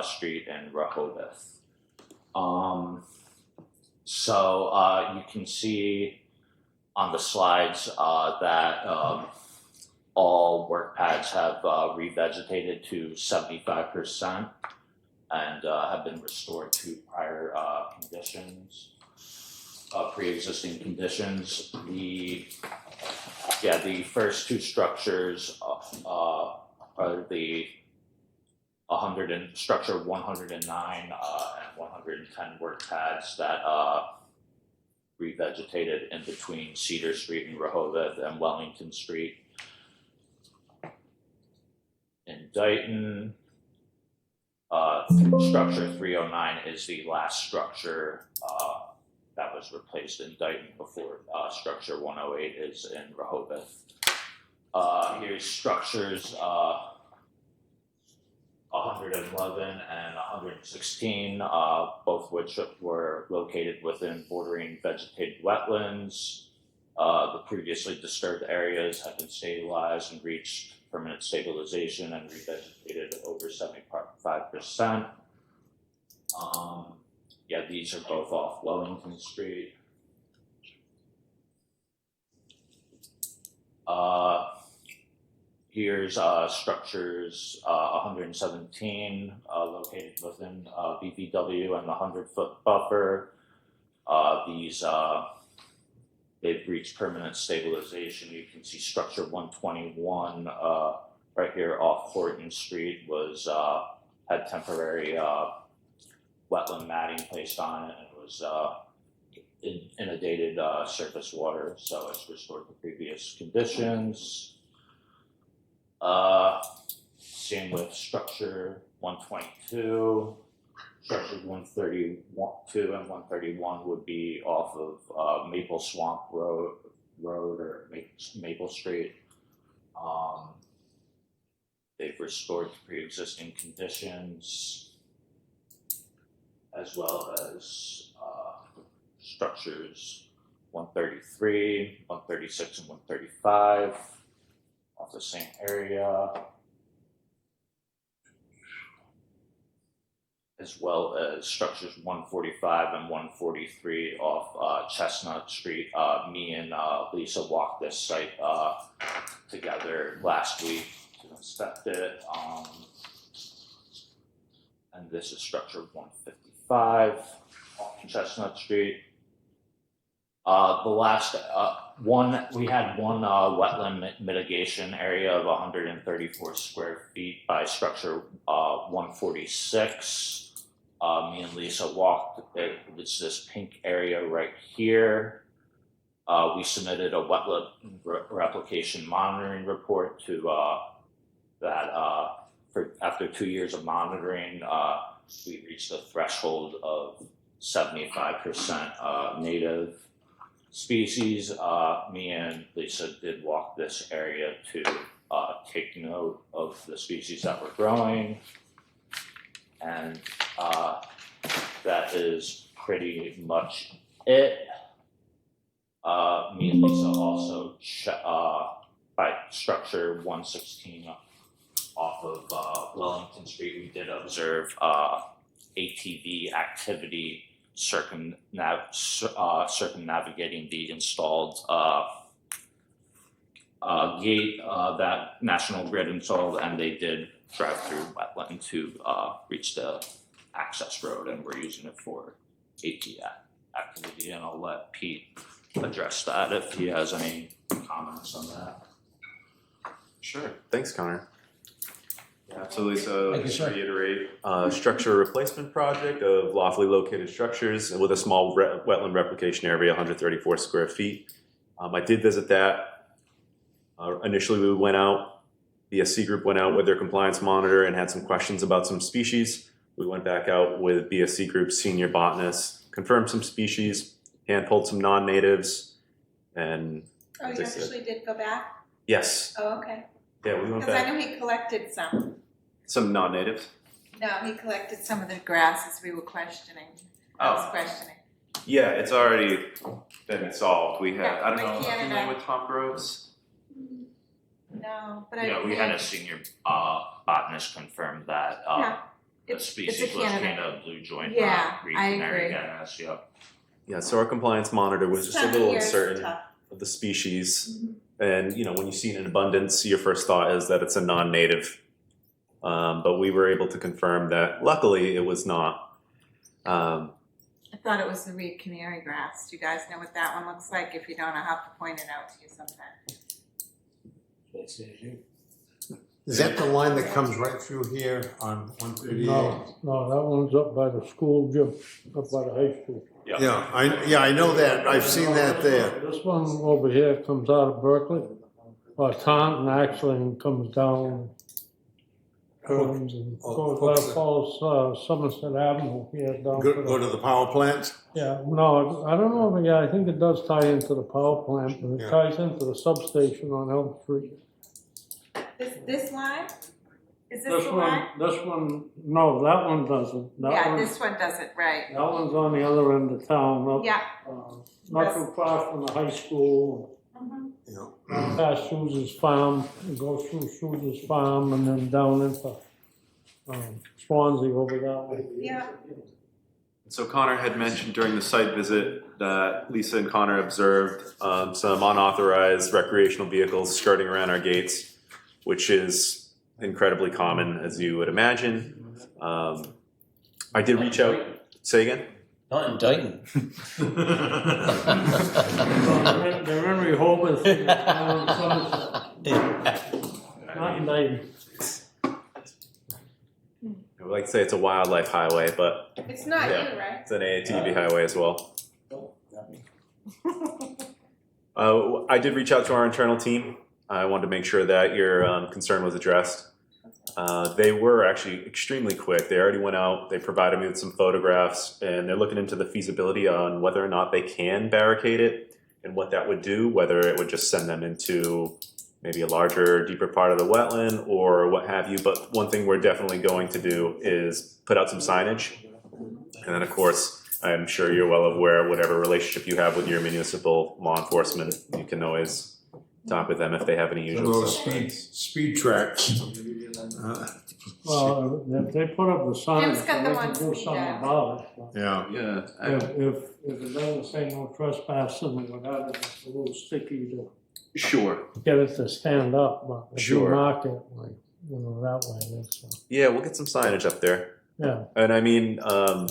Street in Rehoboth. You can see on the slides that all work pads have revegetated to 75% and have been restored to prior conditions, pre-existing conditions. The first two structures are the structure 109 and 110 work pads that revegetated in between Cedar Street in Rehoboth and Wellington Street. In Dayton, structure 309 is the last structure that was replaced in Dayton before structure 108 is in Rehoboth. Here's structures 111 and 116, both which were located within bordering vegetated wetlands. The previously disturbed areas have been stabilized and reached permanent stabilization and revegetated over 75%. These are both off Wellington Street. Here's structures 117 located within BVW and the 100-foot buffer. They've reached permanent stabilization. You can see structure 121 right here off Horton Street had temporary wetland matting placed on it, and it was inundated surface water, so it's restored to previous conditions. Same with structure 122. Structures 132 and 131 would be off of Maple Swamp Road or Maple Street. They've restored to pre-existing conditions, as well as structures 133, 136, and 135 off the same area, as well as structures 145 and 143 off Chestnut Street. Me and Lisa walked this site together last week to inspect it. And this is structure 155 off Chestnut Street. The last we had one wetland mitigation area of 134 square feet by structure 146. Me and Lisa walked it. It's this pink area right here. We submitted a wetland replication monitoring report to after 2 years of monitoring, we reached a threshold of 75% native species. Me and Lisa did walk this area to take note of the species that were growing, and that is pretty much it. Me and Lisa also by structure 116 off of Wellington Street, we did observe ATV activity circumnavigating the installed gate that National Grid installed, and they did drive through wetland to reach the access road, and we're using it for AT activity. And I'll let Pete address that if he has any comments on that. Sure. Thanks, Connor. Yeah, absolutely. So Thank you, just sir. to reiterate, structure replacement project of lawfully located structures with a small wetland replication area, 134 square feet. I did visit that. Initially, we went out, the BSC group went out with their compliance monitor and had some questions about some species. We went back out with BSC group's senior botanist, confirmed some species, hand pulled some non-natives, and Oh, as you I said- actually did go back? yes, Oh, okay. yeah, we went Because I back. know he collected some. Some non-natives. No, he collected some of the grasses we were questioning. I was Oh. questioning. Yeah, it's already been solved. We had, I don't know, Like are you Canada. familiar with Tom Groves? No, but I. Yeah, we had a senior botanist confirm that Yeah, the it's a species was Canada. Canada blue joint Yeah, green I canary agree. gas. Yep. Yeah, so our compliance monitor was just a Time of little year is uncertain tough. of the species. And, you know, when you see it in abundance, your first thought is that it's a non-native. But we were able to confirm that luckily it was not. I thought it was the reed canary grass. Do you guys know what that one looks like? If you don't, I'll have to point it out to you sometime. Is that the line that comes right through here on 138? No, that one's up by the school gym, up by the high school. Yeah, I know that. I've seen that there. This one over here comes out of Berkeley, or Taunton actually, and comes down. Comes and goes, follows Somerset Avenue here down. Go to the power plant? Yeah, no, I don't know, yeah, I think it does tie into the power plant, but Yeah. it ties into the substation on Elm Street. This line? Is this the line? This one, no, that one doesn't. Yeah, this one does it, right. That one's on the other end of town, up, Yeah. not too far from the high school. Yeah. Past Susan's farm, it goes through Susan's farm and then down into Swansea over that way. Yeah. So Connor had mentioned during the site visit that Lisa and Connor observed some unauthorized recreational vehicles skirting around our gates, which is incredibly common, as you would imagine. I did reach out. Say again? Not in Dayton. They're in Rehoboth, not in Dayton. I would like to say it's a wildlife highway, but It's not Yeah. you, right? it's an AATV highway as well. I did reach out to our internal team. I wanted to make sure that your concern was addressed. They were actually extremely quick. They already went out, they provided me with some photographs, and they're looking into the feasibility on whether or not they can barricade it and what that would do, whether it would just send them into maybe a larger, deeper part of the wetland or what have you. But one thing we're definitely going to do is put out some signage. And then, of course, I'm sure you're well aware, whatever relationship you have with your municipal law enforcement, you can always talk with them if they have any usual Those suspects. speed tracks. Well, if they put up the sign, Jim's got they the can one do speed something down. about it. But Yeah. Yeah, If it doesn't say no trespassing or whatever, it's a little sticky to sure. get it to stand up, but if you Sure. mark it, like, you know, that way, that's, Yeah, we'll get some signage up there. yeah. And I mean,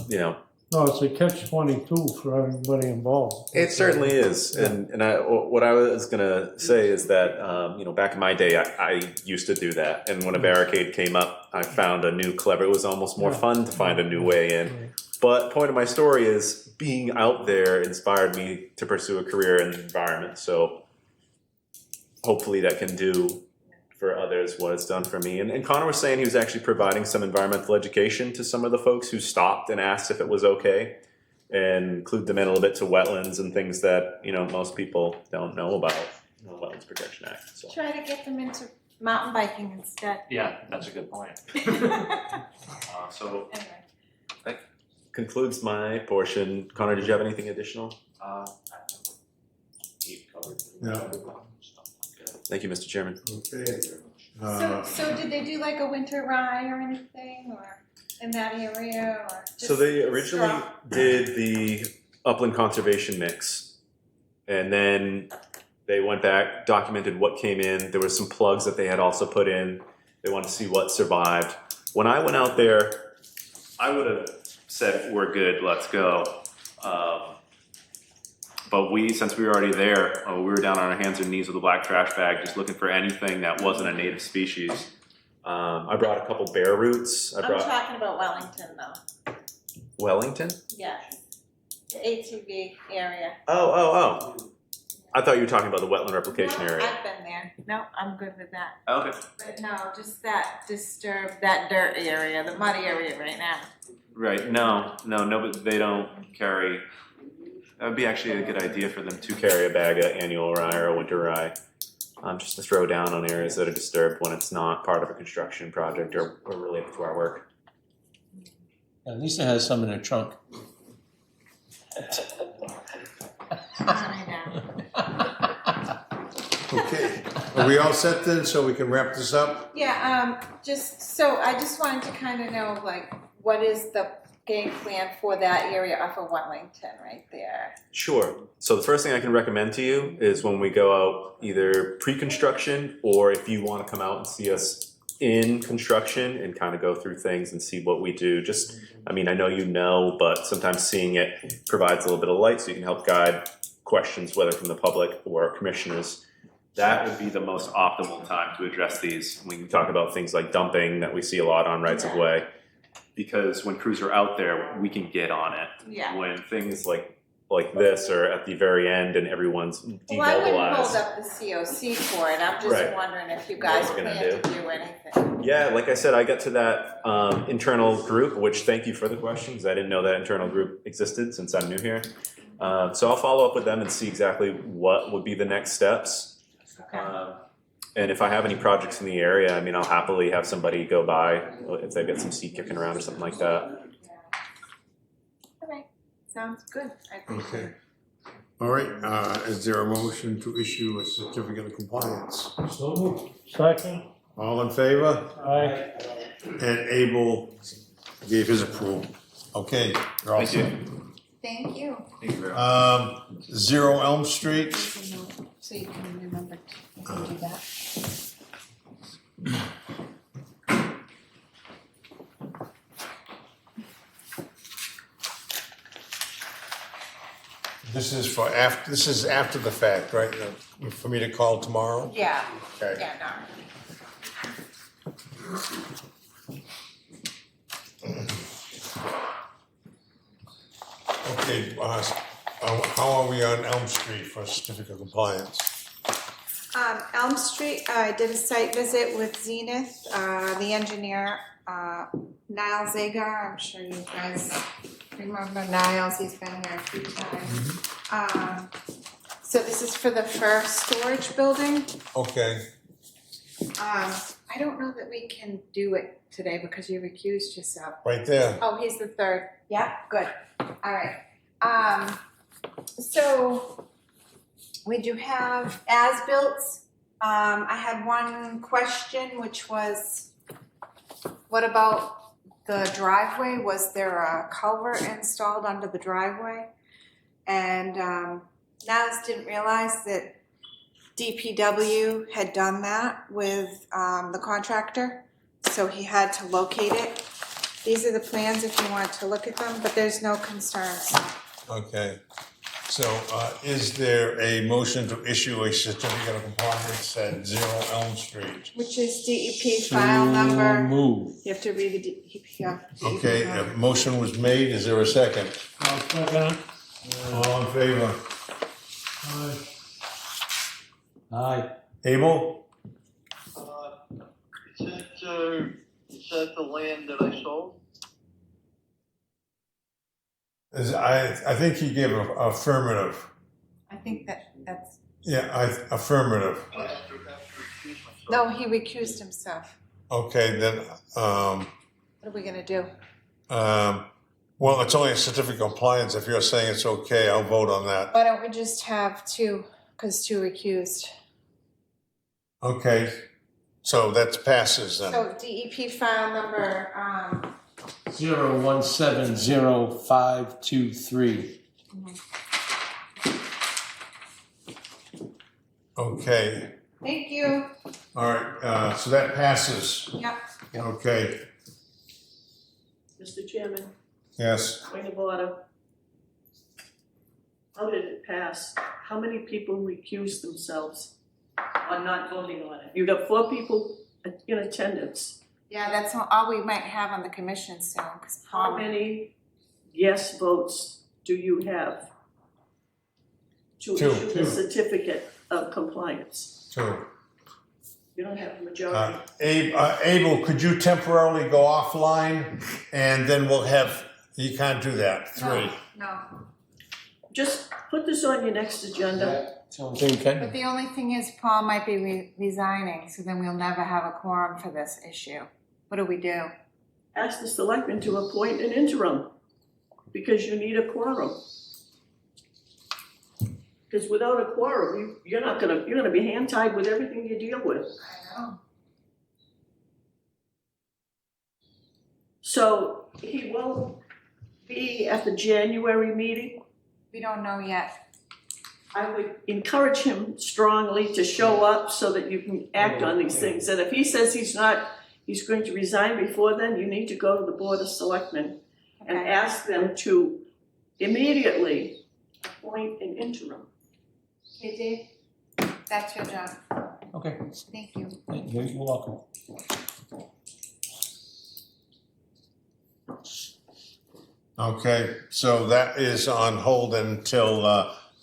you know, No, it's a catch-22 for everybody involved. it certainly is. And what I was gonna say is that, you know, back in my day, I used to do that. And when a barricade came up, I found a new clever, it was almost more fun to find a new way in. But point of my story is being out there inspired me to pursue a career in the environment. So hopefully that can do for others what it's done for me. And Connor was saying he was actually providing some environmental education to some of the folks who stopped and asked if it was okay, and include them in a little bit to wetlands and things that, you know, most people don't know about, the Wetlands Protection Act. So Try to get them into mountain biking instead. Yeah, that's a good point. so Anyway. that concludes my portion. Connor, did you have anything additional? He covered. Yeah. Thank you, Mr. Chairman. Okay. So did they do like a winter rye or anything, or in that area, or? So they Just originally straw. did the upland conservation mix, and then they went back, documented what came in. There were some plugs that they had also put in. They wanted to see what survived. When I went out there, I would have said, we're good, let's go. But since we were already there, we were down on our hands and knees with a black trash bag, just looking for anything that wasn't a native species. I brought a couple bare roots. I I'm brought talking about Wellington though. Wellington. Yes. The ATV area. Oh. I thought you were talking about the wetland replication No, area. I've been there. No, I'm good with that. Okay. But no, just that that dirt area, the muddy area right now. Right. No, but they don't carry. That would be actually a good idea for them to carry a bag of annual rye or a winter rye, just to throw down on areas that are disturbed when it's not part of a construction project or related to our work. At least it has some in the trunk. I know. Okay, are we all set then, so we can wrap this up? Yeah, I just wanted to kind of know, like, what is the game plan for that area off of Wellington right there? Sure. So the first thing I can recommend to you is when we go out, either pre-construction or if you want to come out and see us in construction and kind of go through things and see what we do. Just, I mean, I know you know, but sometimes seeing it provides a little bit of light so you can help guide questions, whether from the public or commissioners. That would be the most optimal time to address these. We can talk about things like dumping that we see a lot on rights of way. Because when crews are out there, we can get on it. Yeah. When things like this are at the very end and everyone's demobilized. Well, I wouldn't hold up the COC for it. I'm just Right. wondering if you guys What we're gonna plan to do anything. Yeah, like I said, I got to that internal group, which thank you for the questions. I didn't know that internal group existed since I'm new here. So I'll follow up with them and see exactly what would be the next steps. And if I have any projects in the area, I mean, I'll happily have somebody go by if they've got some seed kicking around or something like that. All right, sounds good. I appreciate Okay. it. All right, is there a motion to issue a certificate of compliance? So moved. Second, All in favor? aye. And Abel gave his approval. Okay, you're all Thank you. set. Thank you. Thank you very much. 0 Elm Street. So you can remember to do that. This is after the fact, right? For me to call tomorrow? Yeah, Okay. yeah, no. Okay, how are we on Elm Street for certificate of compliance? Elm Street, I did a site visit with Zenith, the engineer, Niall Zagar. I'm sure you guys remember Niles, he's been here a few times. So this is for the first storage building. Okay, I don't know that we can do it today because you recused yourself. right there. Oh, he's the third. Yeah, good. All right. So we do have as-built. I had one question, which was, what about the driveway? Was there a culvert installed under the driveway? And Naz didn't realize that DPW had done that with the contractor, so he had to locate it. These are the plans if you want to look at them, but there's no concerns. Okay, so is there a motion to issue a certificate of compliance at 0 Elm Street? Which is DEP file number. Move. You have to read the DEP. Yeah. Okay, a motion was made, is there a second? I'll second. All in favor? Aye. Abel? Is that the land that I sold? I think he gave a affirmative. I think that's, Yeah, affirmative. After recuse myself. no, he recused himself. Okay, then, What are we gonna do? well, it's only a certificate of compliance. If you're saying it's okay, I'll vote on that. Why don't we just have two, because two recused. Okay, so that passes then. So DEP file number, 0170523. Okay, Thank you. all right, so that passes. Yep. Okay, Mr. Chairman, yes. point of order. How did it pass? How many people recused themselves on not voting on it? You got 4 people in attendance. Yeah, that's all we might have on the commission soon, because How Paul. many yes votes do you have to Two. issue the certificate of compliance? 2. You don't have a majority. Abel, could you temporarily go offline and then we'll have, you can't do that, 3. No, Just put this on your next agenda. So I'm saying, Ken? but the only thing is Paul might be resigning, so then we'll never have a quorum for this issue. What do we do? Ask the selectmen to appoint an interim, because you need a quorum. Because without a quorum, you're gonna be hand-tied with everything you deal with. I know. So he won't be at the January meeting. We don't know yet. I would encourage him strongly to show up so that you can act on these things. And if he says he's going to resign before then, you need to go to the Board of Selectmen and Okay. ask them to immediately appoint an interim. Okay, Dave, that's your job. Okay, Thank you. you're welcome. Okay, so that is on hold until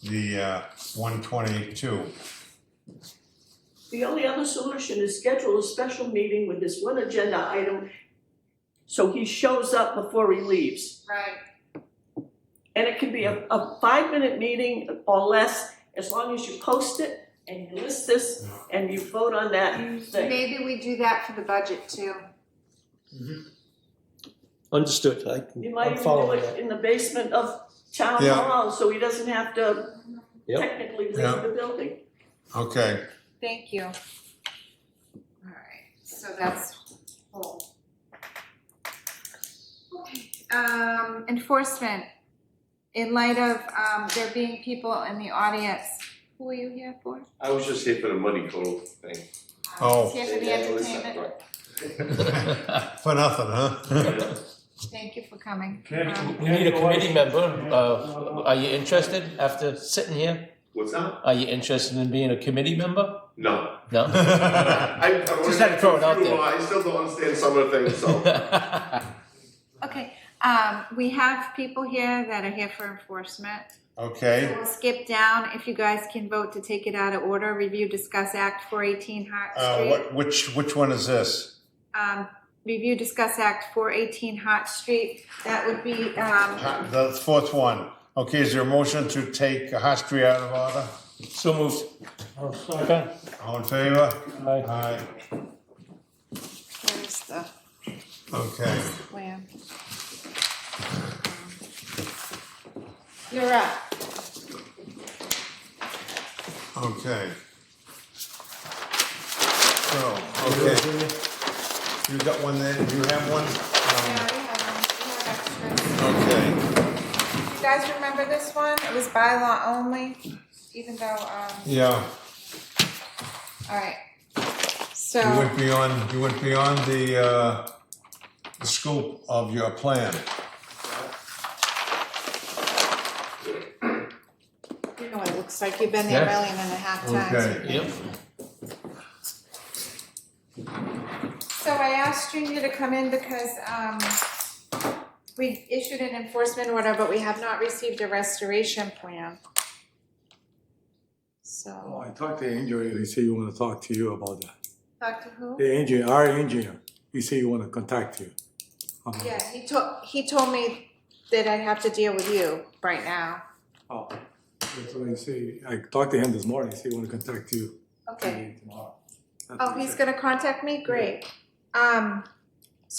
the 122. The only other solution is schedule a special meeting with this one agenda item so he shows up before he leaves. Right. And it can be a 5-minute meeting or less, as long as you post it and you list this and you vote on that thing. Maybe we do that for the budget too. Understood. You might I'm even do following it that. in the basement of town Yeah. hall, so he doesn't have to Yep. technically leave Yeah. the building. Okay, Thank you. All right, so that's whole. Okay, enforcement. In light of, there being people in the audience, who are you here for? I was just here for the money total thing. Oh. Here for the Yeah, it was entertainment. for nothing, huh? Thank you for coming. We need a committee member. Are you interested after sitting here? What's that? Are you interested in being a committee member? No. No? I Just had to throw it out there. I still don't understand some of the things, so. Okay, we have people here that are here for enforcement. Okay, We'll skip down, if you guys can vote to take it out of order, review, discuss, act 418 Hart Street. which one is this? Review, discuss, act 418 Hart Street, that would be, The 4th one. Okay, is there a motion to take Hot Street out of order? So moved. I'll second. All in favor? Aye. Aye. where's the Okay, plan? You're up. okay. So, okay. You got one there? Do you have one? Yeah, we have them. We have extras. Okay, You guys remember this one? It was bylaw only, even though, yeah. alright. You So, went beyond the scope of your plan. you know what it looks like, you've been there a Yeah. 1.5 million times. Okay. Yep. So I asked Junior to come in because, we issued an enforcement order, but we have not received a restoration plan. Oh, So, I talked to the engineer, he said he wanna talk to you about that. talk to who? The engineer, our engineer, he said he wanna contact you. Yeah, he told me that I'd have to deal with you right now. Oh, that's what I say, I talked to him this morning, he said he wanna contact you. Okay. maybe tomorrow. That's Oh, what he he's said. gonna contact me? Great.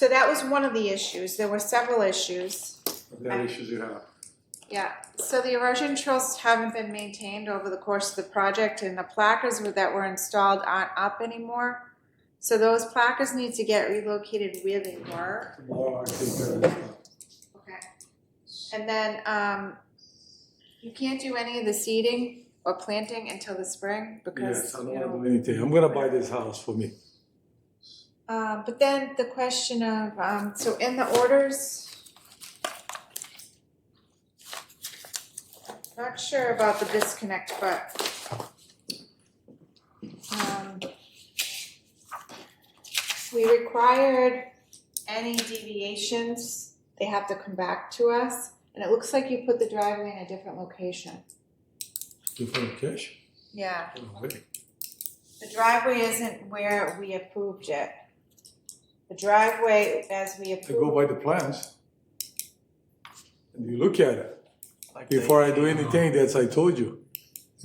So that was one of the issues. There were several issues. What issues you have? Yeah, so the erosion trails haven't been maintained over the course of the project, and the placards that were installed aren't up anymore. So those placards need to get relocated where they were. Tomorrow I'll take care of this stuff. Okay. And then, you can't do any of the seeding or planting until the spring because, Yes, I don't you wanna know. do anything. I'm gonna buy this house for me. But then the question of, so in the orders, not sure about the disconnect, but we required any deviations, they have to come back to us, and it looks like you put the driveway in a different location. Different cash. Yeah, Oh, wait. the driveway isn't where we approved it. The driveway, as we I go approved, by the plans. And you look at it. Before I do anything, that's I told you.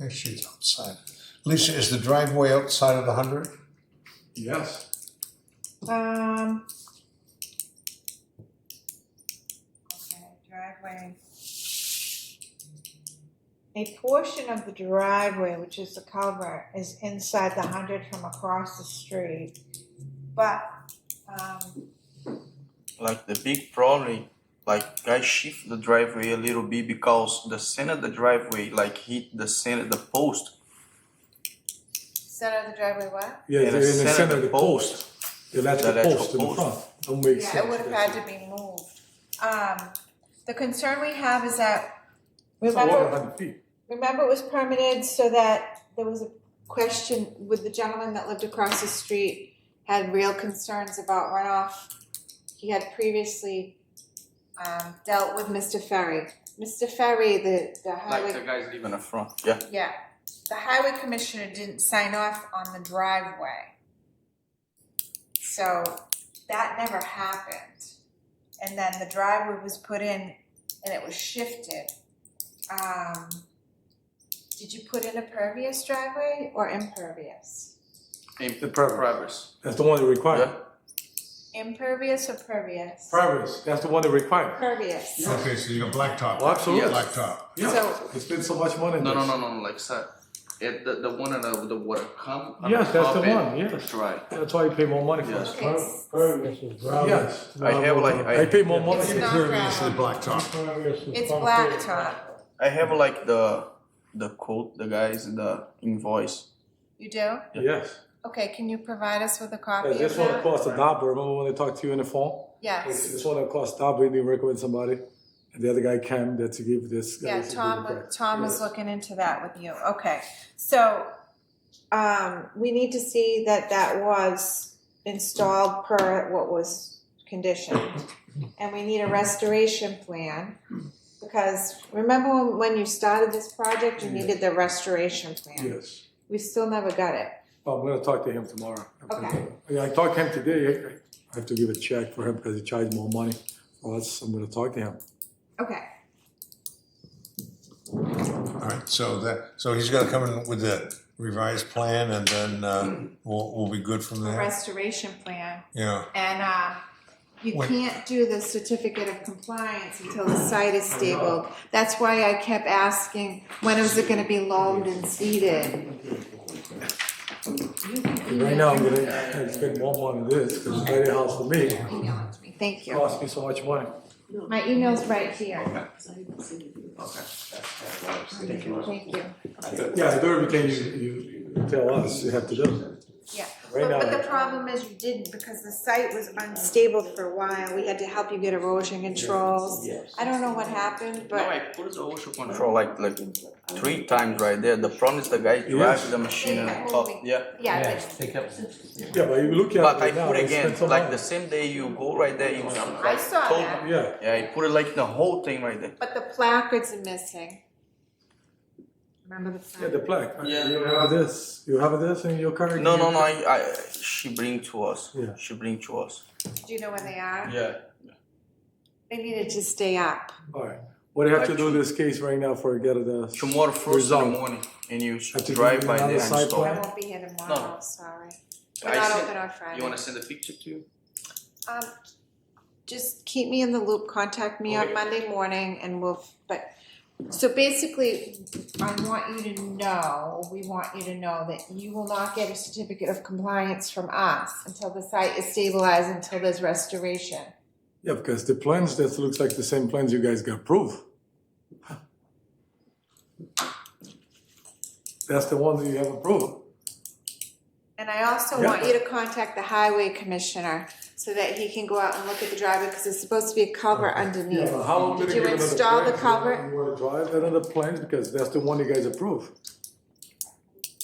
Actually, it's outside. Lisa, is the driveway outside of the 100? Yes. okay, driveway. A portion of the driveway, which is the culvert, is inside the 100 from across the street. But, Like the big problem, like guys shift the driveway a little bit because the center of the driveway like hit the center of the post. center of the driveway what? Yeah, In they're the in the center center of of the the post. The electrical electrical post in the post. front. Don't make sense. Yeah, it would have had to be moved. The concern we have is that, It's over remember, 100 feet. remember it was permitted so that there was a question with the gentleman that lived across the street, had real concerns about runoff. He had previously dealt with Mr. Ferry. Mr. Ferry, the Like highway, the guys live in the front. Yeah. yeah, the highway commissioner didn't sign off on the driveway. So that never happened. And then the driveway was put in and it was shifted. Did you put in a pervious driveway or impervious? The progress. That's the one they require. Yeah. Impervious or pervious? Pervious, that's the one they require. Pervious. Okay, so you got blacktop. Oh, absolutely. Blacktop. Yeah, So- they spend so much money in No, this. no, like sir. The one of the water come. on Yes, that's the top and one, yes. Dry. That's why you pay more money for Yes. it. Okay. Pervious is gravel. Yes. I have like I pay more money. It's not Impervious to the gravel. blacktop. Pervious is It's concrete. blacktop. I have like the quote, the guys, the invoice. You do? Yes. Okay, can you provide us with a copy Yes, of this one that? costs a dollar. Remember when I talked to you on the phone? Yes. This one costs a dollar. We recommend somebody. And the other guy came that to give this guy. Yeah, to Tom, give it back. Tom was Yes. looking into that with you. Okay, so, we need to see that that was installed per what was conditioned. And we need a restoration plan, because remember when you started this project, you needed the restoration plan? Yes. We still never got it. I'm gonna talk to him tomorrow. Okay. Yeah, I talked to him today. I have to give a check for him because he charged more money for us. I'm gonna talk to him. Okay, All right, so he's gonna come in with the revised plan and then, we'll be good from a there? restoration plan. Yeah, And you When- can't do the certificate of compliance until the site is stabled. That's why I kept asking, when is it gonna be loamed and seeded? Right now, I'm gonna spend more money on this because it's very house for me. It Email it to me, thank you. costs me so much money. My email's right here. Thank you. Yeah, I do everything you tell us you have to do. Yeah, Right now, but the problem is you didn't, because the site was unstable for a while. We had to help you get erosion controls. I don't know what happened, No, I but put the ocean control like 3 times right there. The problem is the guy drives the machine They and kept top. moving. Yeah. yeah, Yeah, but take up. Yeah, but you look at But it I right now, put I again, spent so like much. the same day you go right there, you I saw that. Yeah, Yeah, I put it like the whole thing right there. But the placards are missing. Remember the yeah, the placard? plaque. Yeah. You have this, you have this in your car? No, she bring to us. Yeah. She bring to us. Do you know where they are? Yeah. They needed to stay up. All right. What do you have to do in this case right now for get the? Tomorrow first in Result. the morning, and you Have to drive give by me there another and site stop. I plan? won't be here tomorrow, sorry. We're I not send- open on Friday. You wanna send a picture to? Just keep me in the loop, contact me on Okay. Monday morning and but So basically, I want you to know, we want you to know that you will not get a certificate of compliance from us until the site is stabilized, until there's restoration. Yeah, because the plans, that looks like the same plans you guys got approved. That's the one that you have approved. And I also want you to contact the highway commissioner so that he can go out and look at the driveway, because there's supposed to be a culvert underneath. Yeah, but how long Did did you give another install the plans? culvert? You wanna drive that other plans, because that's the one you guys approved.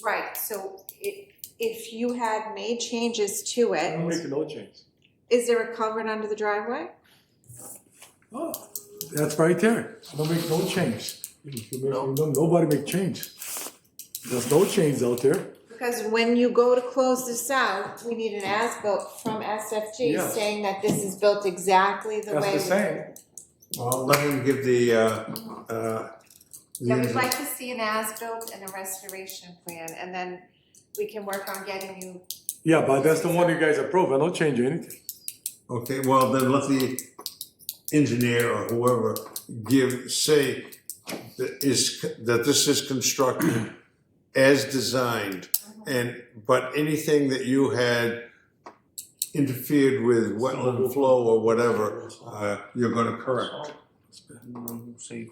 Right, so if you had made changes to I don't it, make no change. is there a culvert under the driveway? Oh, that's right there. I don't make no change. Nobody make change. There's no change out there. Because when you go to close this out, we need an as-built from SFG Yes. saying that this is built exactly the way. That's the same. Well, let him give the, Yeah, we'd like to see an as-built and a restoration plan, and then we can work on getting you. Yeah, but that's the one you guys approved. I don't change anything. okay, well, then let the engineer or whoever say that this is constructed as designed, but anything that you had interfered with wetland flow or whatever, you're gonna correct. What is it?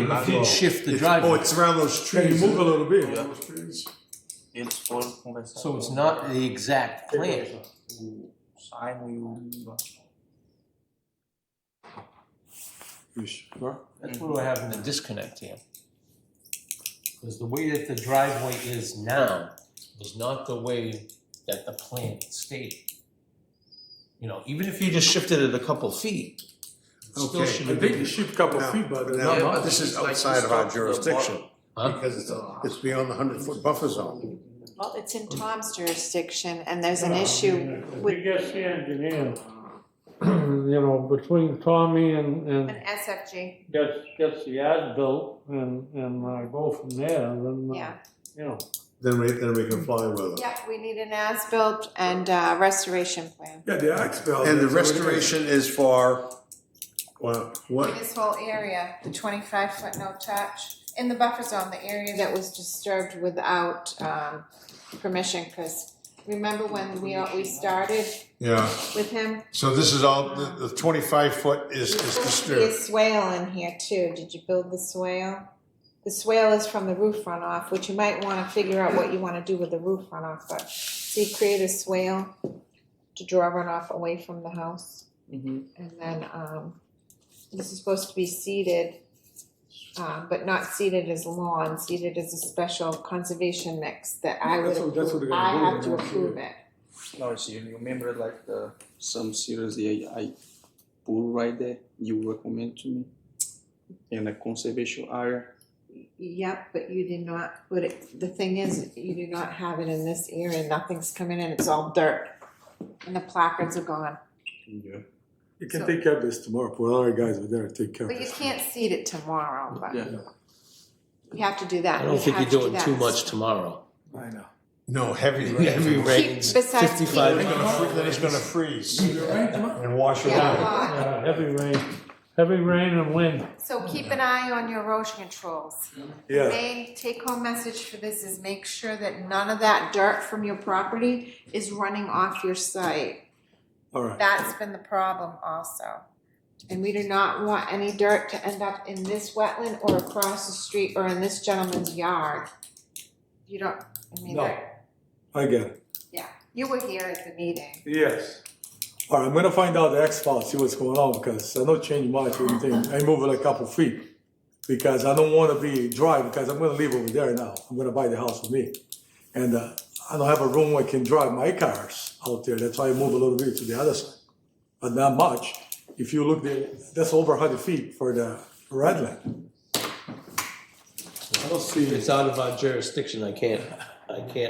If you shift the It's- driveway. Oh, it's around those Can trees. you move a little bit? So it's not the exact plan. You sure? That's where we're having a disconnect here. Because the way that the driveway is now is not the way that the plan stated. You know, even if you just shifted it a couple feet, it still Okay. should I think you be. shift a couple feet, but Now, not much. this is outside of our jurisdiction, Huh? because it's beyond the 100-foot buffer zone. Well, it's in Tom's jurisdiction, and there's an issue We with get the engineer, you know, between Tommy and an SFG, gets the as-built and go from there, then, yeah. you know. Then we can fly with it. Yeah, we need an as-built and restoration plan. Yeah, the as-built. And the that's what it is. restoration is for, well, For what, this whole area, the 25-foot no touch, in the buffer zone, the area that was disturbed without permission, because remember when we started yeah. with him? So this is all, the 25-foot is There's supposed to be a disturbed. swale in here too. Did you build the swale? The swale is from the roof runoff, which you might want to figure out what you want to do with the roof runoff. But so you create a swale to draw runoff away from the house, and then this is supposed to be seeded, but not seeded as lawn, seeded as a special conservation mix that I would. That's what they're approve. gonna I do, have to yeah. approve it. No, so you remember like some seriously I put right there, you recommend to me in a conservation area. Yep, but you did not put it, the thing is, you do not have it in this area, nothing's coming in, it's all dirt. And the placards are gone. Yeah. You can take care of this tomorrow. Put other guys over there to take care of But you this. can't seed it tomorrow, but Yeah. you have to do that. I don't You think have you're to do doing too that. much tomorrow. I know. No, heavy rain. Heavy rains, besides 55. Then it's gonna freeze and wash Yeah, away. lot. Heavy rain and wind. So keep an eye on your erosion controls. Yeah. Main take-home message for this is make sure that none of that dirt from your property is running off your site. All right. That's been the problem also. And we do not want any dirt to end up in this wetland or across the street or in this gentleman's yard. You don't, I mean, No. I get it. yeah, you were here at the meeting. Yes. All right, I'm gonna find out the X-Files, see what's going on, because I don't change much or anything. I move it a couple feet, because I don't wanna be dry, because I'm gonna leave over there now. I'm gonna buy the house for me. And I don't have a room where I can drive my cars out there, that's why I move a little bit to the other side. But not much. If you look there, that's over 100 feet for the redland. I don't see It's out of our jurisdiction, I can't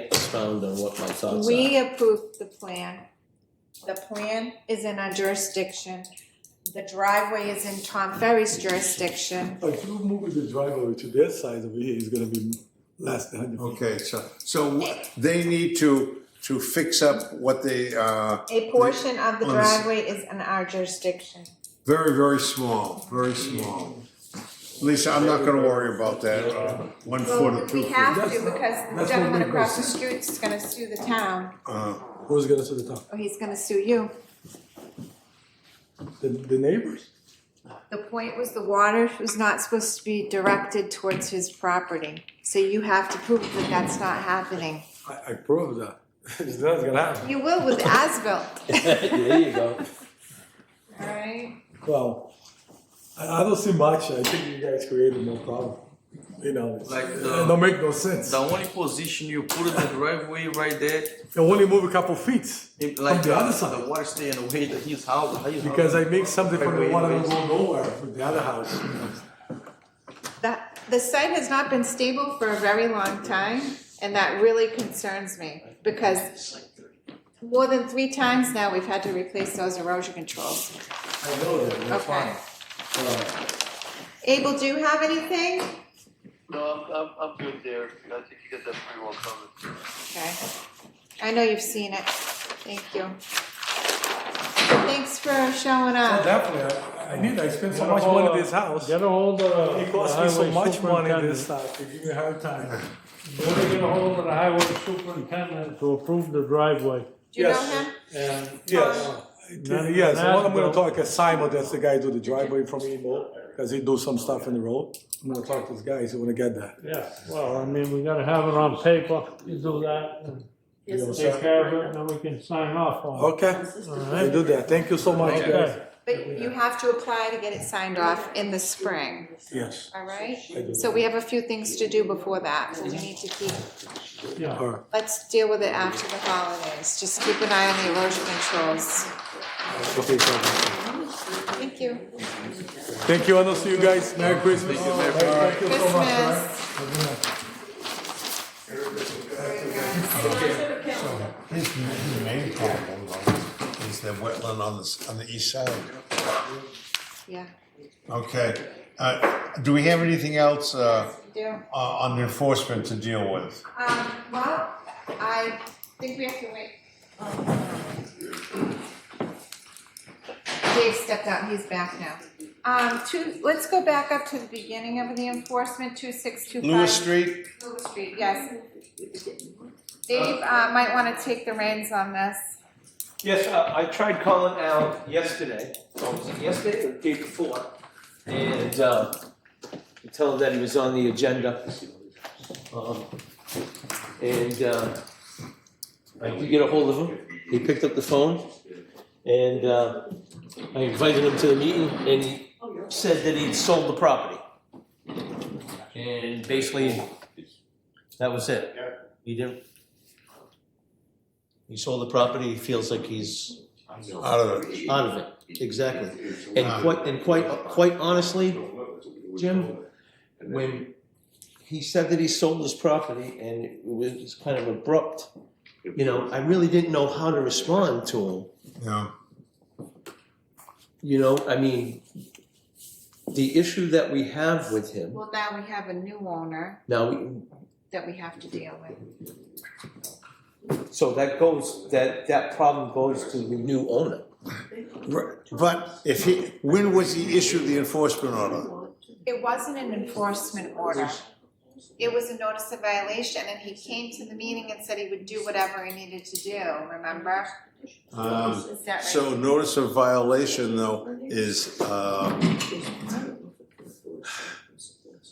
expound on what my thoughts are. We approved the plan. The plan is in our jurisdiction. The driveway is in Tom Ferry's jurisdiction. If you move the driveway to this side over here, it's gonna be less than 100 feet. Okay, so they need to fix up what they, A portion of the On the s- driveway is in our jurisdiction. very, very small, very small. Lisa, I'm not gonna worry about that, 1 foot or Well, 2 we feet. have to because the that's gentleman what we across the do. street is gonna sue the town, Who's gonna sue the town? or he's gonna sue you. The neighbors? The point was the water was not supposed to be directed towards his property, so you have to prove that that's not happening. I proved that. It's not gonna happen. You will with as-built, There you go. alright? Well, I don't see much. I think you guys created no problem. You know, Like it the- don't make no sense. The only position you put in the driveway right there, You only move a couple feet it, from like the other side. the water staying away to his house. Because I make something from the water don't go nowhere with the other house. The site has not been stable for a very long time, and that really concerns me, because more than 3 times now, we've had to replace those erosion controls. I know that, that's Okay. fine. Abel, do you have anything? No, I'm good there. I think you got that pretty well covered. Okay. I know you've seen it. Thank you. Thanks for showing Oh, up. definitely, I spent so much money in this house. Get a hold of It the cost me so highway much money in this superintendent. stuff, to give me a hard time. Better get a hold of the highway superintendent to approve the driveway. Do you know Yes. him? And Yes, Then- yes, then the one I'm gonna as-built. talk is Simon, that's the guy who do the driveway from Emo, because he do some stuff in the road. I'm gonna talk to this guy, so when I get that. yeah, well, I mean, we gotta have it on paper, you do that, and take care of it, and then we can sign off on it. Okay, I do that, thank you so much, guys. Okay. But you have to apply to get it signed off in the spring, Yes, all right? I do. So we have a few things to do before that, so we need to keep, Yeah. All right. let's deal with it after the holidays. Just keep an eye on the erosion controls. Okay, so, Thank you. thank you, and I'll see you guys, Merry Christmas. Thank you so much, all right? His main problem though is the wetland on the east side. Yeah, Okay, do we have anything else, do. on enforcement to deal with? Well, I think we have to wait. Dave stepped out, he's back now. Let's go back up to the beginning of the enforcement, 2625. Lewis Street? Lewis Street, yes. Dave, might wanna take the reins on this. Yes, I tried calling Al yesterday, was it yesterday or the day before? And, to tell him that he was on the agenda. I did get a hold of him, he picked up the phone, and, I invited him to the meeting, and he said that he'd sold the property. And basically, that was it. He didn't. He sold the property, he feels like he's Out of it. out of it, exactly. And quite honestly, Jim, when he said that he sold his property and it was kind of abrupt, you know, I really didn't know how to respond to him. Yeah. You know, I mean, the issue that we have with him, Well, now we have a new owner now, that we have to deal with. so that problem goes to the new owner. But when was he issued the enforcement order? It wasn't an enforcement order. It was a notice of violation, and he came to the meeting and said he would do whatever he needed to do, remember? Is that right? So notice of violation though is,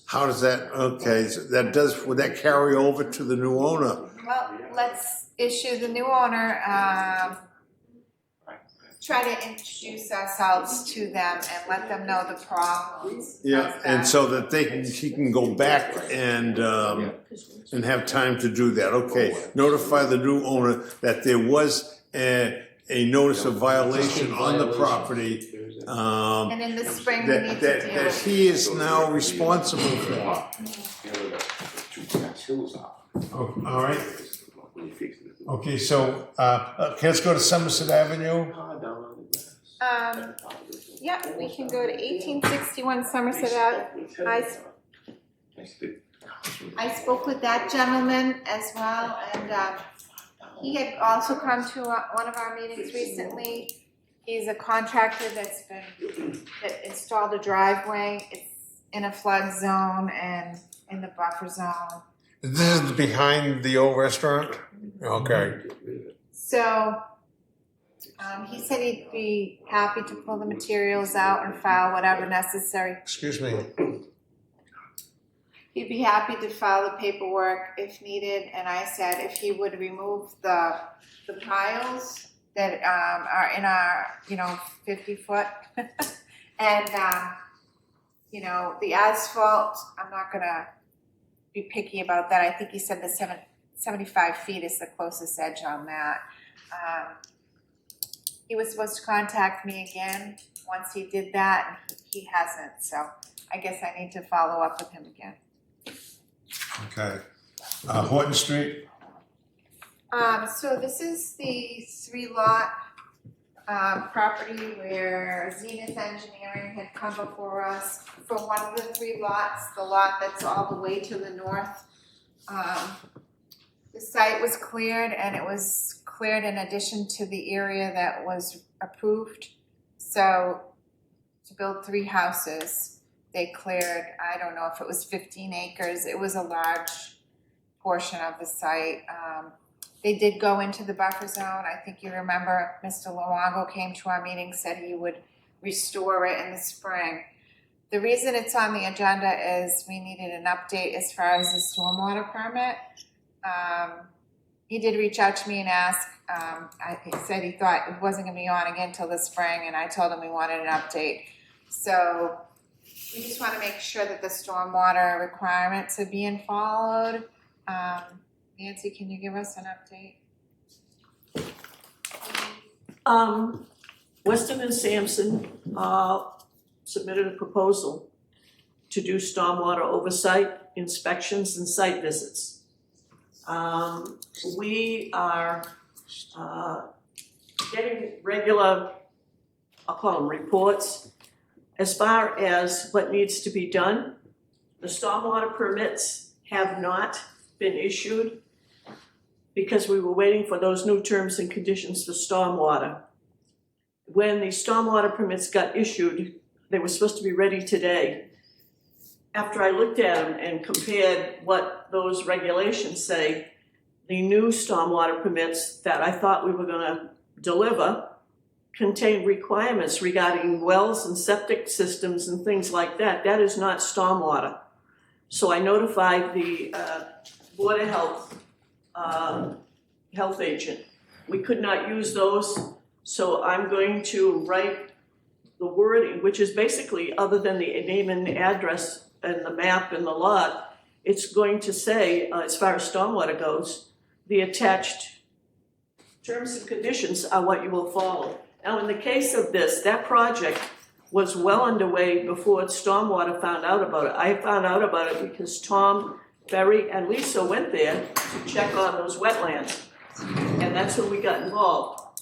how does that, okay, so would that carry over to the new owner? Well, let's issue the new owner, try to introduce ourselves to them and let them know the problems. Yeah, How's and that? so that he can go back and have time to do that. Okay, notify the new owner that there was a notice of violation on the property. And in the spring, we need to deal That with. he is now responsible for. Oh, all right. Okay, so, let's go to Somerset Avenue. Yeah, we can go to 1861 Somerset Ave. I spoke with that gentleman as well, and he had also come to one of our meetings recently. He's a contractor that installed a driveway. in a flood zone and in the buffer zone. This is behind the old restaurant? Okay. So, he said he'd be happy to pull the materials out and file whatever necessary. Excuse me. He'd be happy to file the paperwork if needed, and I said if he would remove the piles that, are in our, 50 foot. And, the asphalt, I'm not gonna be picky about that. I think he said the 75 feet is the closest edge on that. He was supposed to contact me again once he did that, and he hasn't, so I guess I need to follow up with him again. Okay. Horton Street? So this is the 3-lot property where Zenith Engineering had come before us for one of the 3 lots, the lot that's all the way to the north. The site was cleared, and it was cleared in addition to the area that was approved. So to build 3 houses, they cleared, I don't know if it was 15 acres. It was a large portion of the site. They did go into the buffer zone. I think you remember Mr. Luongo came to our meeting, said he would restore it in the spring. The reason it's on the agenda is we needed an update as far as the stormwater permit. He did reach out to me and ask, he said he thought it wasn't gonna be on again till the spring, and I told him we wanted an update. So we just wanna make sure that the stormwater requirements are being followed. Nancy, can you give us an update? Weston and Sampson submitted a proposal to do stormwater oversight, inspections, and site visits. We are getting regular, I'll call them reports, as far as what needs to be done. The stormwater permits have not been issued because we were waiting for those new terms and conditions for stormwater. When the stormwater permits got issued, they were supposed to be ready today. After I looked at them and compared what those regulations say, the new stormwater permits that I thought we were gonna deliver contain requirements regarding wells and septic systems and things like that. That is not stormwater. So I notified the Board of Health health agent. We could not use those, so I'm going to write the wording, which is basically, other than the name and address and the map and the lot, it's going to say, as far as stormwater goes, the attached terms and conditions are what you will follow. Now, in the case of this, that project was well underway before stormwater found out about it. I found out about it because Tom, Ferry, and Lisa went there to check on those wetlands, and that's when we got involved.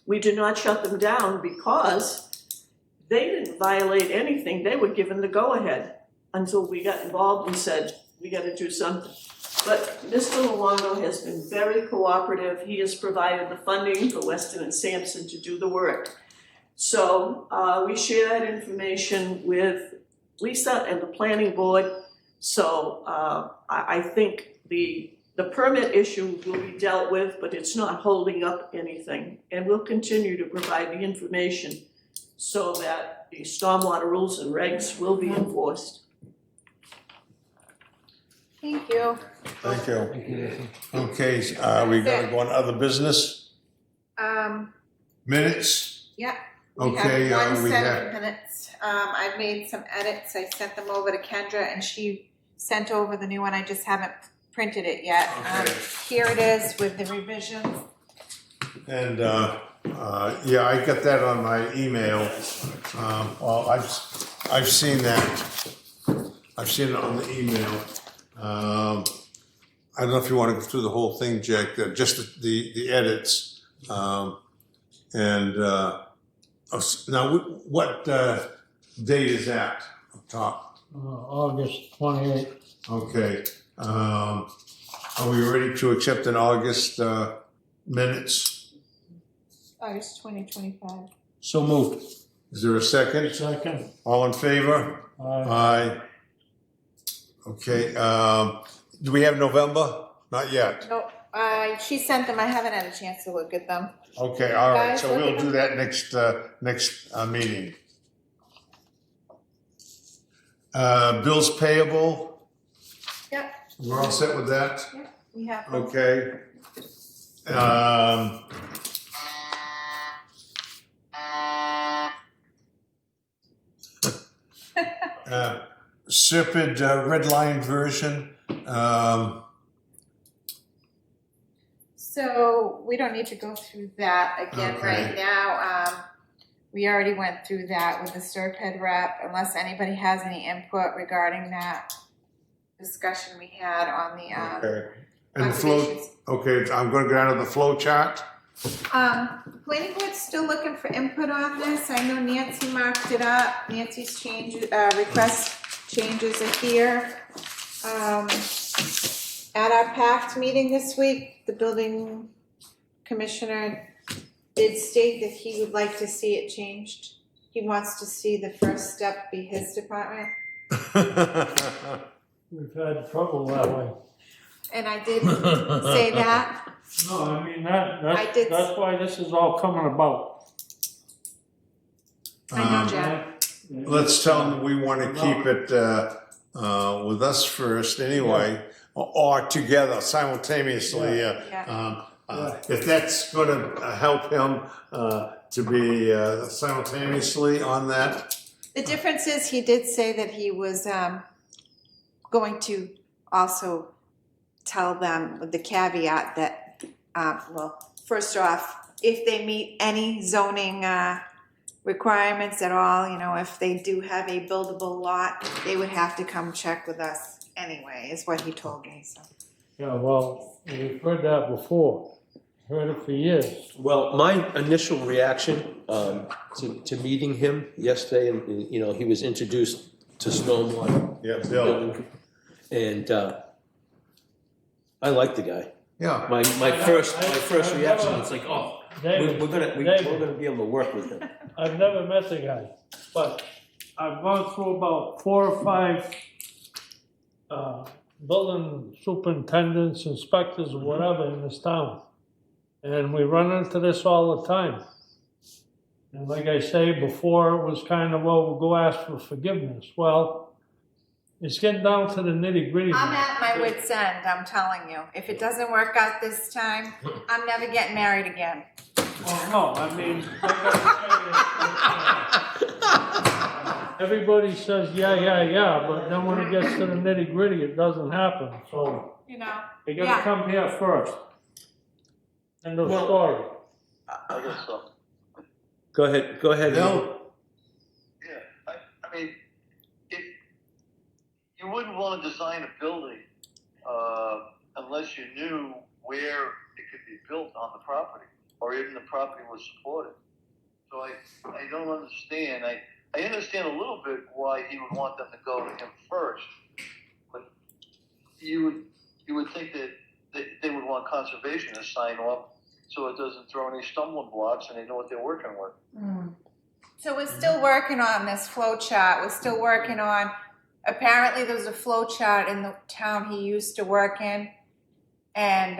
We did not shut them down because they didn't violate anything. They were given the go-ahead until we got involved and said, we gotta do something. But Mr. Luongo has been very cooperative. He has provided the funding for Weston and Sampson to do the work. So we share that information with Lisa and the planning board. So I think the permit issue will be dealt with, but it's not holding up anything. And we'll continue to provide the information so that the stormwater rules and regs will be enforced. Thank you. Thank you. Okay, we gotta go on other business? Minutes? Yeah. Okay, We have one we set have, of minutes. I've made some edits. I sent them over to Kendra, and she sent over the new one. I just haven't printed it yet. Okay. Here it is with the revisions. and, yeah, I got that on my email. Well, I've seen that. I've seen it on the email. I don't know if you want to go through the whole thing, Jack, just the edits. Now, what date is that up top? August 28th. Okay. Are we ready to accept an August minutes? August 2025. So moved. Is there a second? Second. All in favor? Aye. Okay, do we have November? Not yet. No, she sent them, I haven't had a chance to look at them. Okay, all right, Guys, so look we'll at do them. that next meeting. Bills payable, Yep, we're all set with that? yep, we have them. Okay. Serpid red line version, So we don't need to go through that again Okay. right now. We already went through that with the Serped rep, unless anybody has any input regarding that discussion we had on the, okay. And the flow, conservations. okay, I'm gonna go down to the flow chart. Planning board's still looking for input on this. I know Nancy marked it up. Nancy's request changes are here. At our PACT meeting this week, the building commissioner did state that he would like to see it changed. He wants to see the first step be his department. We've had trouble that way. And I did say that. No, I mean, I did- that's why this is all coming about. I know, Jack. Let's tell them we want to keep it with us first anyway, or together simultaneously. If that's going to help him to be simultaneously on that. The difference is he did say that he was going to also tell them with the caveat that, well, first off, if they meet any zoning requirements at all, you know, if they do have a buildable lot, they would have to come check with us anyway, is what he told me, so. Yeah, well, we've heard that before, heard it for years. Well, my initial reaction to meeting him yesterday, and you know, he was introduced to stormwater. Yeah, Bill. And I like the guy. Yeah. My first reaction was like, oh, David, we're gonna be able to work with him. I've never met the guy, but I've gone through about 4 or 5 building superintendents, inspectors, or whatever in this town. And we run into this all the time. And like I say, before it was kind of, well, we'll go ask for forgiveness. Well, it's getting down to the nitty gritty. I'm at my wit's end, I'm telling you. If it doesn't work out this time, I'm never getting married again. Oh, no, I mean, everybody says, yeah, but then when it gets to the nitty gritty, it doesn't happen, so You know? you gotta Yeah. come here first. End of story. I guess so. Go ahead, Bill? Yeah, I mean, if, you wouldn't want to design a building, unless you knew where it could be built on the property, or even the property was supported. So I don't understand, I understand a little bit why he would want them to go to him first, but you would think that they would want conservation to sign off so it doesn't throw any stumbling blocks and they know what they're working with. So we're still working on this flow chart. We're still working on, apparently there was a flow chart in the town he used to work in. And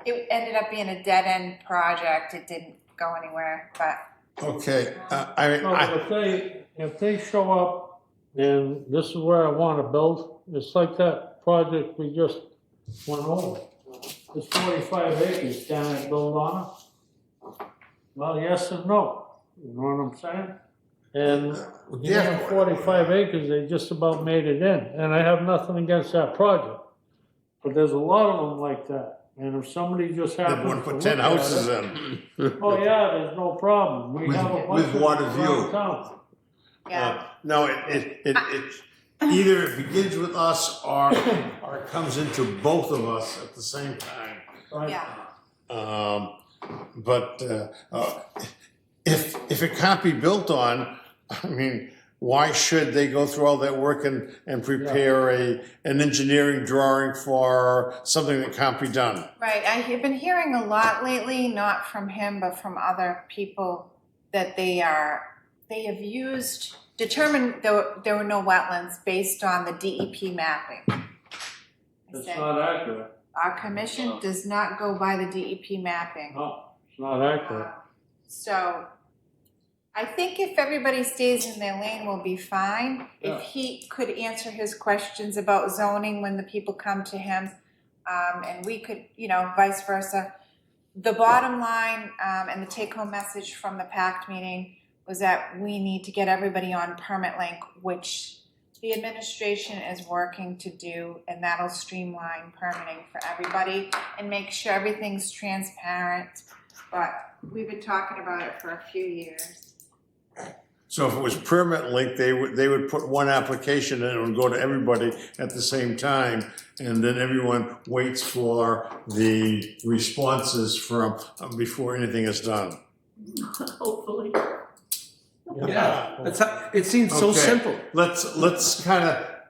it ended up being a dead end project. It didn't go anywhere, but. Okay, No, but if they show up and this is where I wanna build, it's like that project we just went over. It's 45 acres, can I build on it? Well, yes and no, you know what I'm saying? And Yeah. given 45 acres, they just about made it in, and I have nothing against that project. But there's a lot of them like that, and if somebody just They happens to want to look put 10 at houses it, in. oh yeah, there's no problem, we have a bunch With of water them view. around town. Yeah. No, it either it begins with us or it comes into both of us at the same time. Right? Yeah. But if it can't be built on, I mean, why should they go through all that work and prepare an engineering drawing for something that can't be done? Right, I have been hearing a lot lately, not from him, but from other people, that they are they have determined there were no wetlands based on the DEP mapping. I It's said, not accurate. our commission does not go by the DEP mapping. No, it's not accurate. So I think if everybody stays in their lane, we'll be fine. Yeah. If he could answer his questions about zoning when the people come to him, and we could, vice versa. The bottom line, and the take-home message from the PACT meeting was that we need to get everybody on PermitLink, which the administration is working to do, and that'll streamline permitting for everybody and make sure everything's transparent. But we've been talking about it for a few years. So if it was PermitLink, they would put one application and it would go to everybody at the same time, and then everyone waits for the responses from before anything is done. Hopefully. Yeah, it seems so Okay. simple. Let's kind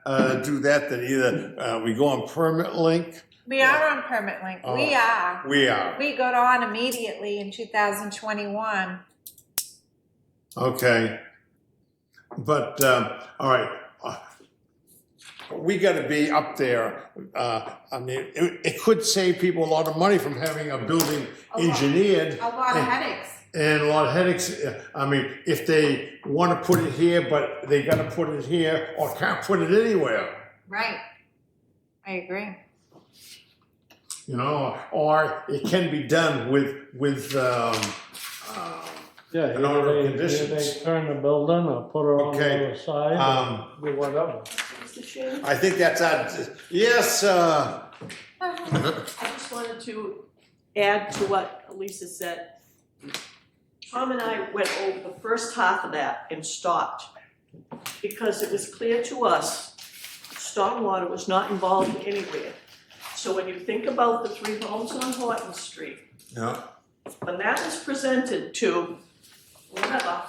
of do that. Then either we go on PermitLink. We are on PermitLink. Oh, We are. We are. We got on immediately in 2021. Okay. But, all right, we gotta be up there. I mean, it could save people a lot of money from having a building engineered. A lot of headaches. And a lot of headaches. I mean, if they wanna put it here, but they gotta put it here or can't put it anywhere, Right. I agree. or it can be done with Yeah, an order of either conditions. they turn the building or put her on the Okay, other side, or do whatever. Mr. Chairman? I think that's yes, I just wanted to add to what Elisa said. Tom and I went over the first half of that and stopped because it was clear to us stormwater was not involved anywhere. So when you think about the 3 homes on Horton Street, yeah, when that was presented to whoever,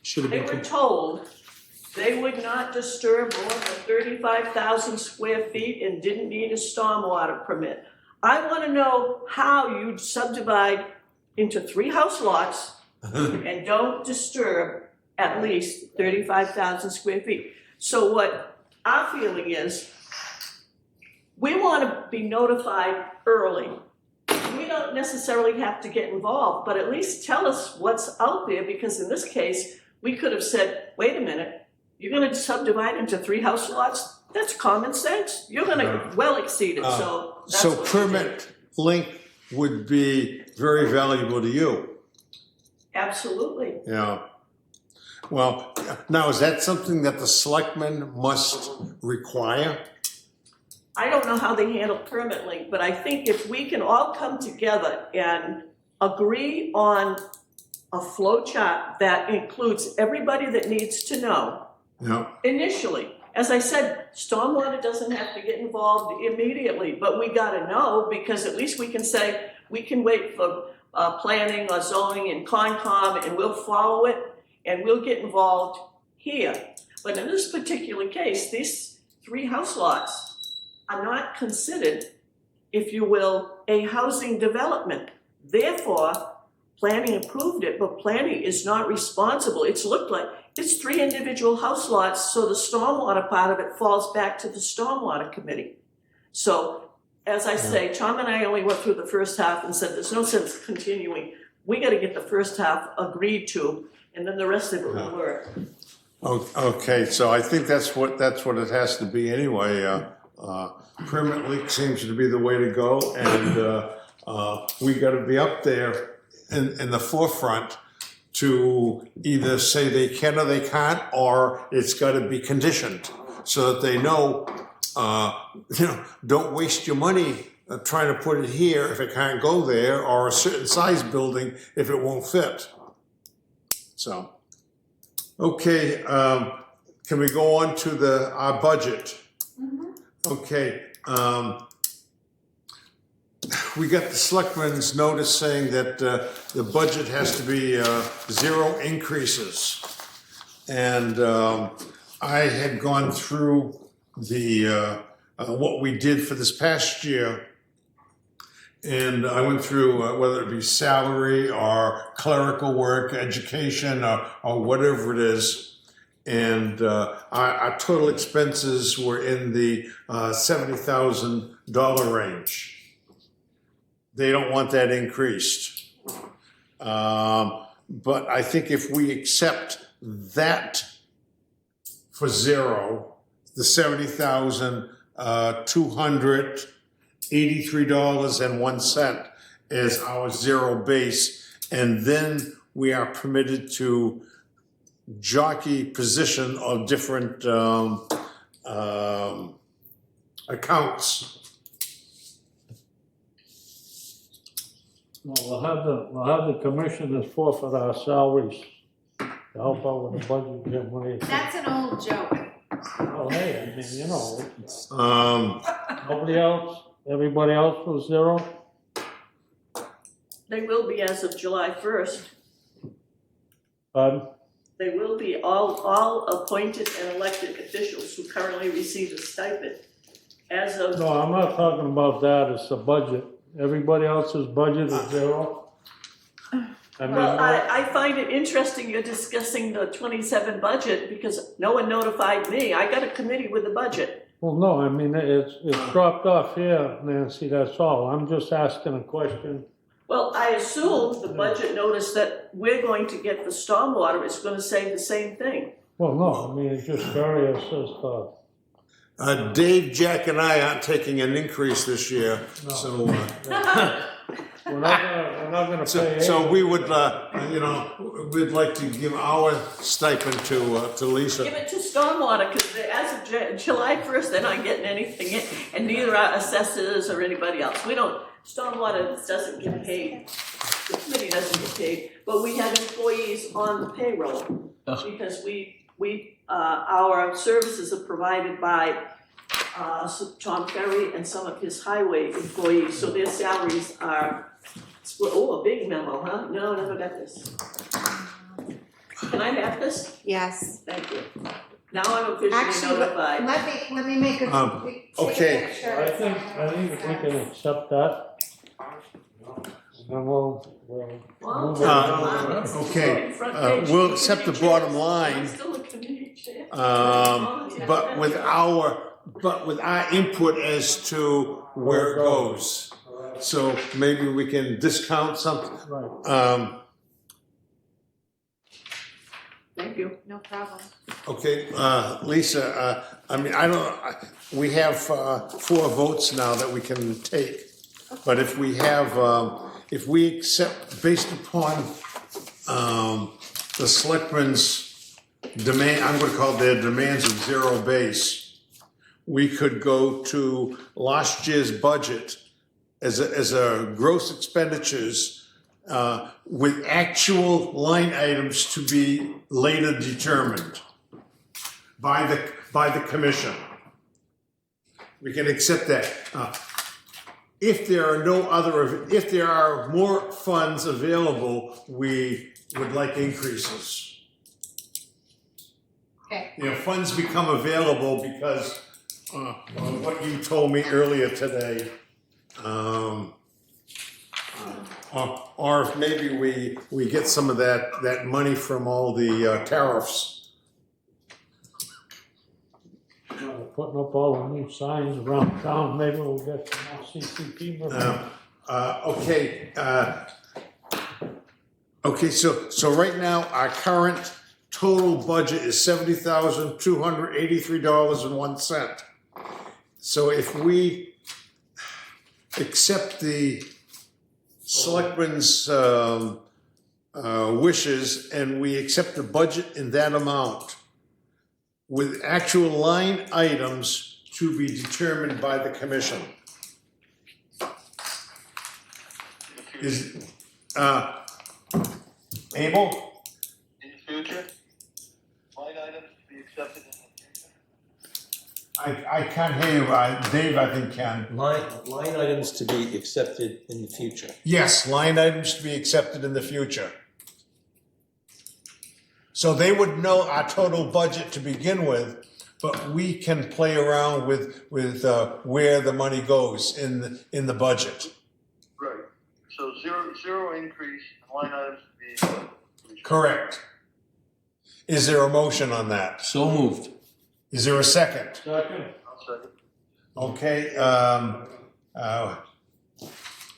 Should have they been. were told they would not disturb more than 35,000 square feet and didn't need a stormwater permit. I want to know how you'd subdivide into 3 house lots and don't disturb at least 35,000 square feet. So what our feeling is, we want to be notified early. We don't necessarily have to get involved, but at least tell us what's out there, because in this case, we could have said, wait a minute, you're gonna subdivide into 3 house lots? That's common sense. You're gonna well exceed it, so that's so what we did. PermitLink would be very valuable to you. Absolutely. Yeah. Well, now, is that something that the selectmen must require? I don't know how they handle PermitLink, but I think if we can all come together and agree on a flow chart that includes everybody that needs to know Yeah. initially. As I said, stormwater doesn't have to get involved immediately, but we gotta know, because at least we can say, we can wait for planning or zoning and Concom, and we'll follow it, and we'll get involved here. But in this particular case, these 3 house lots are not considered, if you will, a housing development. Therefore, planning approved it, but planning is not responsible. It's looked like it's 3 individual house lots, so the stormwater part of it falls back to the stormwater committee. So, as I say, Tom and I only went through the first half and said, there's no sense continuing. We gotta get the first half agreed to, and then the rest of it will work. Okay, so I think that's what it has to be anyway. PermitLink seems to be the way to go, and we got to be up there in the forefront to either say they can or they can't, or it's got to be conditioned so that they know, don't waste your money trying to put it here if it can't go there, or a certain size building if it won't fit. So, okay, can we go on to our budget? Okay, we got the selectmen's notice saying that the budget has to be 0 increases. And I had gone through the what we did for this past year, And I went through whether it be salary or clerical work, education, or whatever it is. And our total expenses were in the $70,000 range. They don't want that increased. But I think if we accept that for zero, the $70,283.01 is our zero base, and then we are permitted to jockey position of different accounts. Well, we'll have the commissioners forfeit our salaries to help out with the budget, get money. That's an old joke. Oh, hey, I mean, you know, nobody else, everybody else was zero? They will be as of July 1st. Pardon? They will be all appointed and elected officials who currently receive a stipend as of. No, I'm not talking about that, it's the budget. Everybody else's budget is zero? I mean, Well, I find it interesting you're discussing the 27 budget because no one notified me. I got a committee with a budget. well, no, I mean, it's dropped off here, Nancy, that's all. I'm just asking a question. Well, I assume the budget notice that we're going to get for stormwater is going to say the same thing. Well, no, I mean, it's just various as Dave, Jack, and I aren't taking an increase this year, so. we're not gonna pay. So we would, we'd like to give our stipend to Lisa. Give it to stormwater because as of July 1st, they're not getting anything in, and neither are assessors or anybody else. We don't, stormwater doesn't get paid. The committee doesn't get paid, but we have employees on the payroll because our services are provided by Tom Ferry and some of his highway employees, so their salaries are, a big memo, huh? No, never got this. Can I have this? Yes. Thank you. Now I'm officially Actually, notified. let me make a, take a okay. picture. I think we can accept that. And then we'll move it on. Okay, we'll accept the bottom line, but with our input as to where it goes. So maybe we can discount something. Right. Thank you. No problem. Okay, Lisa, we have 4 votes now that we can take. But if we have, if we accept based upon the selectmen's demand, I'm gonna call their demands of zero base, we could go to last year's budget as a gross expenditures with actual line items to be later determined by the commission. We can accept that. If there are more funds available, we would like increases. Okay. Funds become available because of what you told me earlier today. Or if maybe we get some of that money from all the tariffs. Putting up all the new signs around town, maybe we'll get some more CCP money. Okay, so right now, our current total budget is $70,283.01. So if we accept the selectmen's wishes and we accept the budget in that amount with actual line items to be determined by the commission. Is, Abel? In the future, line items to be accepted in the future. I can't hear you, Dave I think can. Line items to be accepted in the future. Yes, line items to be accepted in the future. So they would know our total budget to begin with, but we can play around with where the money goes in the budget. zero increase in line items to be. Correct. Is there a motion on that? So moved. Is there a second? Second. I'll second. Okay,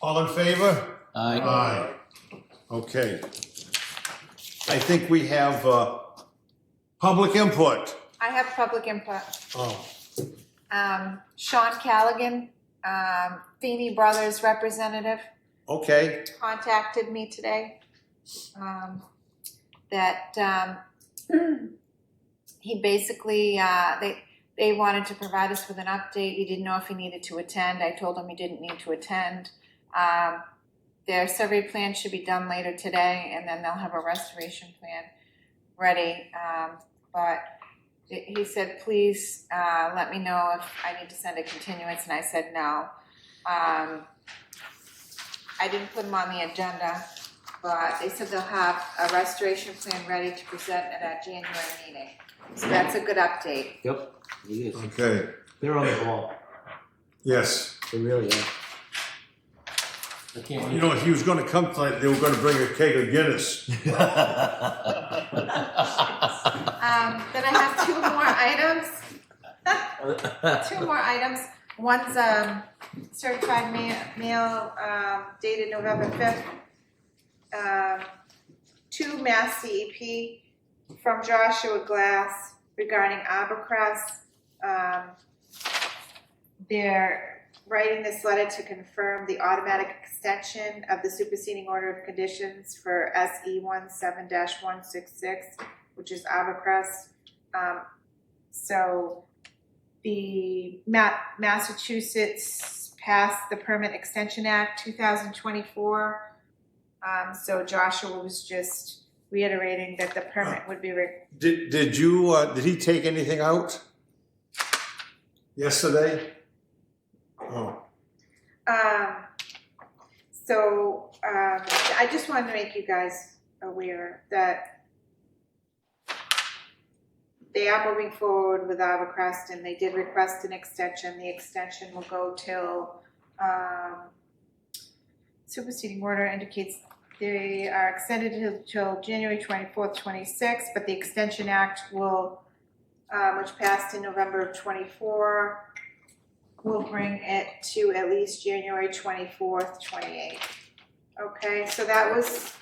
all in favor? Aye. Aye. Okay. I think we have, public input. I have public input. Oh, Sean Callaghan, Feeney Brothers representative, okay, contacted me today. He basically, they wanted to provide us with an update. He didn't know if he needed to attend. I told him he didn't need to attend. Their survey plan should be done later today, and then they'll have a restoration plan ready. But he said, please let me know if I need to send a continuance, and I said no. I didn't put them on the agenda, but they said they'll have a restoration plan ready to present at our January meeting. So that's a good update. Yep, it is. okay, They're on the ball. yes. They really are. I can't You know, if he was gonna come tonight, they were gonna bring a keg of Guinness. Then I have two more items. One's certified mail dated November 5th. To Mass DEP from Joshua Glass regarding Abercrest. They're writing this letter to confirm the automatic extension of the superseding order of conditions for SE 17-166, which is Abercrest. So the Massachusetts passed the Permit Extension Act 2024. So Joshua was just reiterating that the permit would be Did he take anything out? Yesterday? Oh, I just wanted to make you guys aware that they are moving forward with Abercrest, and they did request an extension. The extension will go till superseding order indicates they are extended till January 24th, 26, but the Extension Act will, which passed in November of 24, will bring it to at least January 24th, 28. Okay, so that was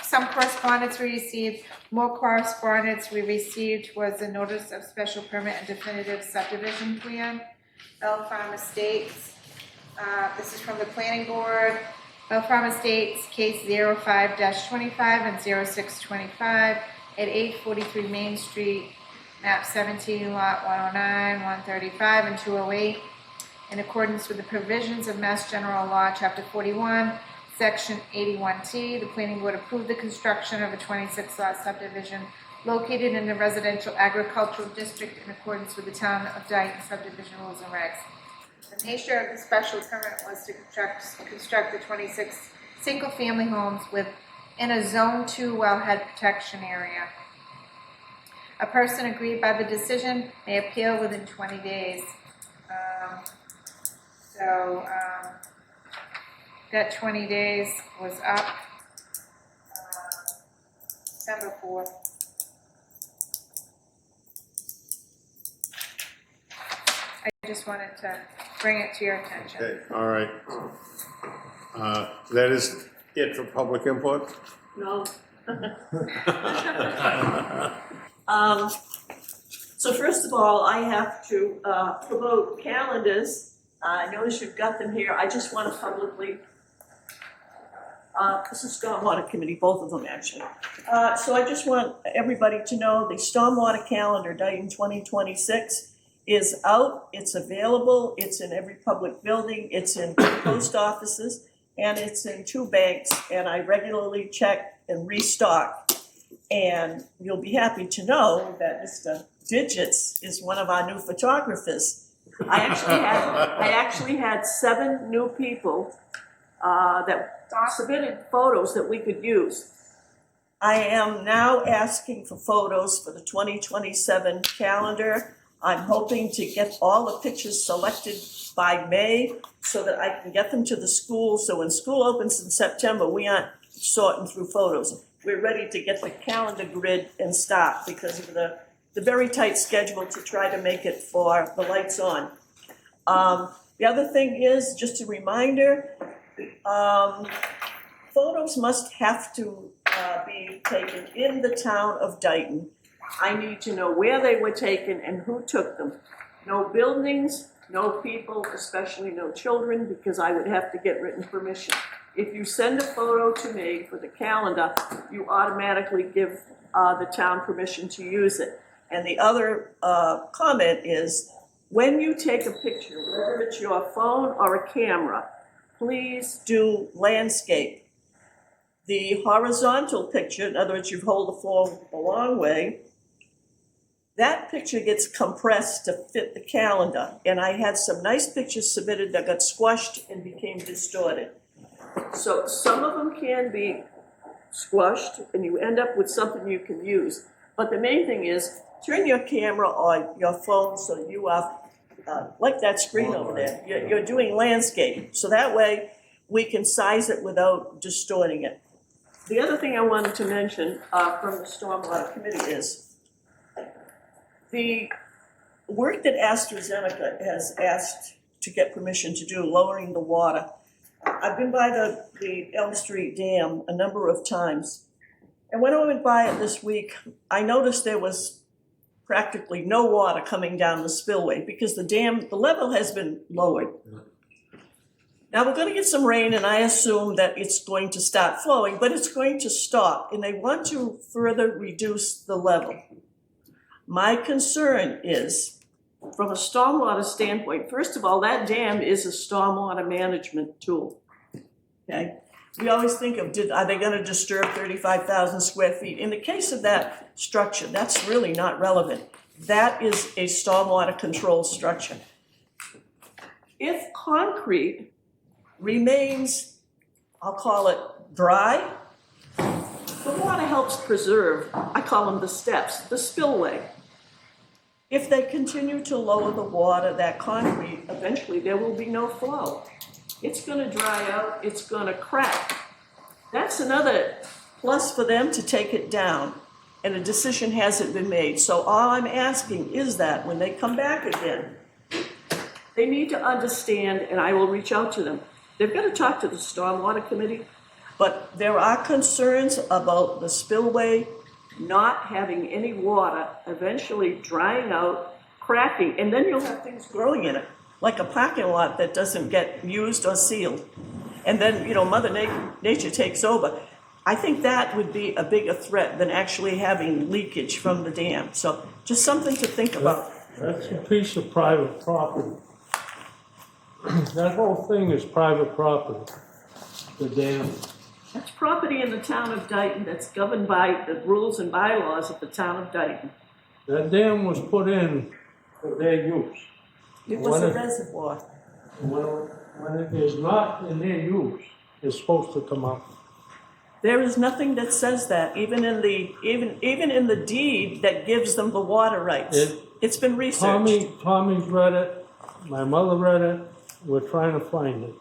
some correspondence we received. More correspondence we received was a notice of special permit and definitive subdivision plan, Bell Farm Estates. This is from the planning board. Bell Farm Estates, case 05-25 and 0625 at 843 Main Street, map 17, lot 109, 135, and 208. In accordance with the provisions of Mass General Law, Chapter 41, Section 81T, the planning board approved the construction of a 26-lot subdivision located in the residential agricultural district in accordance with the Town of Dayton subdivision rules and regs. The nature of the special permit was to construct the 26 single-family homes in a Zone 2 wellhead protection area. A person aggrieved by the decision may appeal within 20 days. That 20 days was up December 4th. I just wanted to bring it to your attention. okay, all right. That is it for public input? No. So first of all, I have to promote calendars. I notice you've got them here. I just want to publicly, this is Stormwater Committee, both of them actually. So I just want everybody to know the Stormwater Calendar Dayton 2026 is out, it's available, it's in every public building, it's in post offices, and it's in 2 banks, and I regularly check and restock. And you'll be happy to know that Mr. Digits is one of our new photographers. I actually had 7 new people that submitted photos that we could use. I am now asking for photos for the 2027 calendar. I'm hoping to get all the pictures selected by May so that I can get them to the school. So when school opens in September, we aren't sorting through photos. We're ready to get the calendar grid and start because of the very tight schedule to try to make it for the lights on. The other thing is, just a reminder, photos must have to be taken in the town of Dayton. I need to know where they were taken and who took them. No buildings, no people, especially no children, because I would have to get written permission. If you send a photo to me for the calendar, you automatically give the town permission to use it. And the other comment is, when you take a picture, whether it's your phone or a camera, please do landscape. The horizontal picture, in other words, you hold the phone a long way, that picture gets compressed to fit the calendar. And I had some nice pictures submitted that got squashed and became distorted. So some of them can be squashed and you end up with something you can use. But the main thing is, turn your camera or your phone so that you are, like that screen over there, you're doing landscape. So that way we can size it without distorting it. The other thing I wanted to mention from the Stormwater Committee is the work that AstraZeneca has asked to get permission to do, lowering the water. I've been by the Elm Street Dam a number of times. And when I went by it this week, I noticed there was practically no water coming down the spillway because the level has been lowered. Now we're going to get some rain and I assume that it's going to start flowing, but it's going to stop and they want to further reduce the level. My concern is, from a stormwater standpoint, first of all, that dam is a stormwater management tool, okay? We always think of, are they gonna disturb 35,000 square feet? In the case of that structure, that's really not relevant. That is a stormwater control structure. If concrete remains, I'll call it dry, the water helps preserve, I call them the steps, the spillway. If they continue to lower the water, that concrete, eventually there will be no flow. It's gonna dry out, it's gonna crack. That's another plus for them to take it down, and a decision hasn't been made. So all I'm asking is that when they come back again, they need to understand, and I will reach out to them. They've got to talk to the Stormwater Committee, but there are concerns about the spillway not having any water, eventually drying out, cracking, and then you'll have things growing in it, like a parking lot that doesn't get used or sealed. And then, Mother Nature takes over. I think that would be a bigger threat than actually having leakage from the dam. So just something to think about. That's a piece of private property. That whole thing is private property, the dam. That's property in the town of Dayton that's governed by the rules and bylaws of the town of Dayton. That dam was put in for their use. It was a reservoir. When it is not in their use, it's supposed to come up. There is nothing that says that, even in the deed that gives them the water rights. It's been researched. Tommy's read it, my mother read it, we're trying to find it.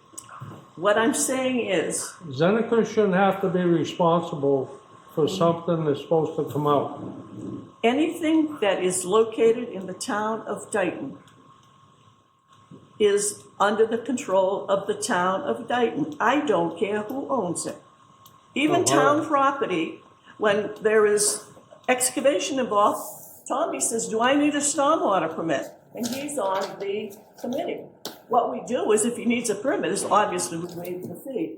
What I'm saying is, Zeneca shouldn't have to be responsible for something that's supposed to come out. anything that is located in the town of Dayton is under the control of the town of Dayton. I don't care who owns it. Even town property, when there is excavation involved, Tommy says, do I need a stormwater permit? And he's on the committee. What we do is, if he needs a permit, is obviously we waive the fee.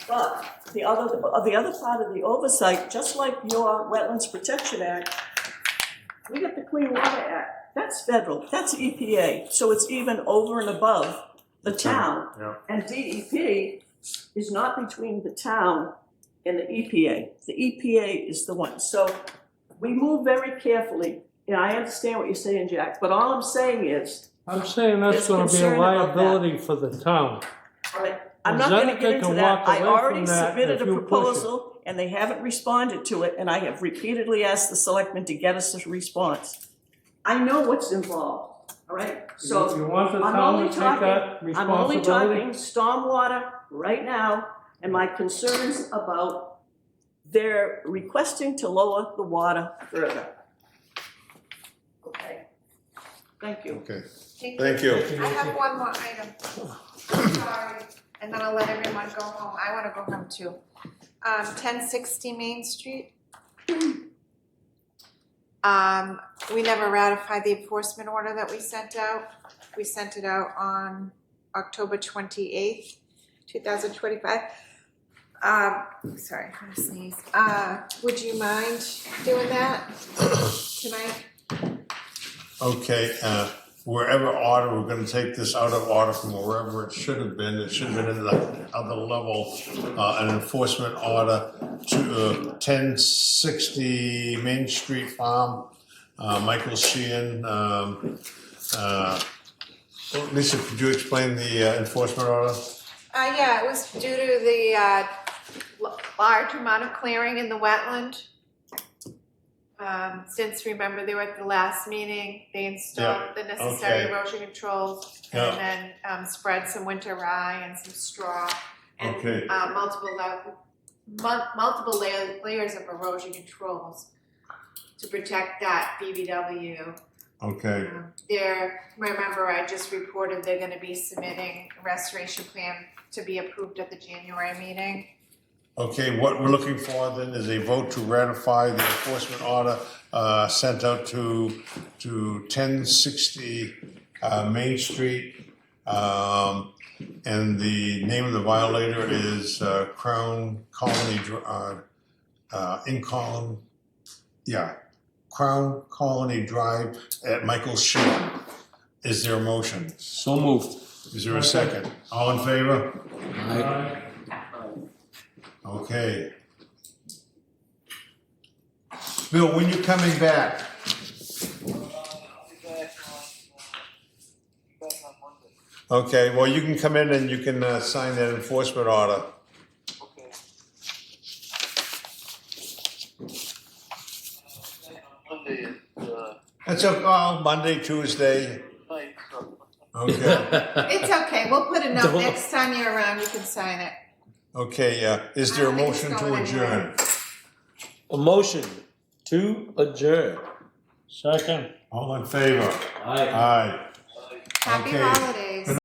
But the other part of the oversight, just like your Wetlands Protection Act, we got the Clean Water Act. That's federal, that's EPA. So it's even over and above the town. Yeah. And DEP is not between the town and the EPA. The EPA is the one. So we move very carefully. And I understand what you're saying, Jack, but all I'm saying is, I'm saying that's gonna be a liability for the town. all right, I'm not gonna get into that. I already submitted a if you push it. proposal and they haven't responded to it, and I have repeatedly asked the selectmen to get us a response. I know what's involved, all right? So You want the I'm town only to take that talking, I'm only responsibility? talking stormwater right now, and my concerns about they're requesting to lower the water further. Okay, thank you. Okay, Thank thank you. I have one more item. Sorry, and then I'll let everyone go home. I wanna go home too. 1060 Main Street. We never ratified the enforcement order that we sent out. We sent it out on October 28th, 2025. Sorry, I'm gonna sneeze. Would you mind doing that tonight? Okay, wherever order, we're gonna take this out of order from wherever it should have been. It should have been in the other level. An enforcement order to 1060 Main Street Farm, Michael Sheehan. Lisa, could you explain the enforcement order? Yeah, it was due to the large amount of clearing in the wetland. Since remember they were at the last meeting, they installed the necessary okay. erosion controls Yeah. and then spread some winter rye and some straw and Okay. multiple layers of erosion controls to protect that BBW. Okay, Remember I just reported they're gonna be submitting a restoration plan to be approved at the January meeting. okay, what we're looking for then is a vote to ratify the enforcement order sent out to 1060 Main Street. And the name of the violator is Crown Colony, Crown Colony Drive at Michael Sheehan. Is there a motion? So moved. Is there a second? All in favor? Okay. Bill, when you coming back? Okay, well, you can come in and you can sign that enforcement order. Monday is, That's Monday, Tuesday. night, so. Okay, It's okay, we'll put a note, Don't- next time you're around, you can sign it. okay, is there a I don't think it's motion to going adjourn? A motion to adjourn. Second. All in favor? Aye. Aye. Happy Okay. holidays.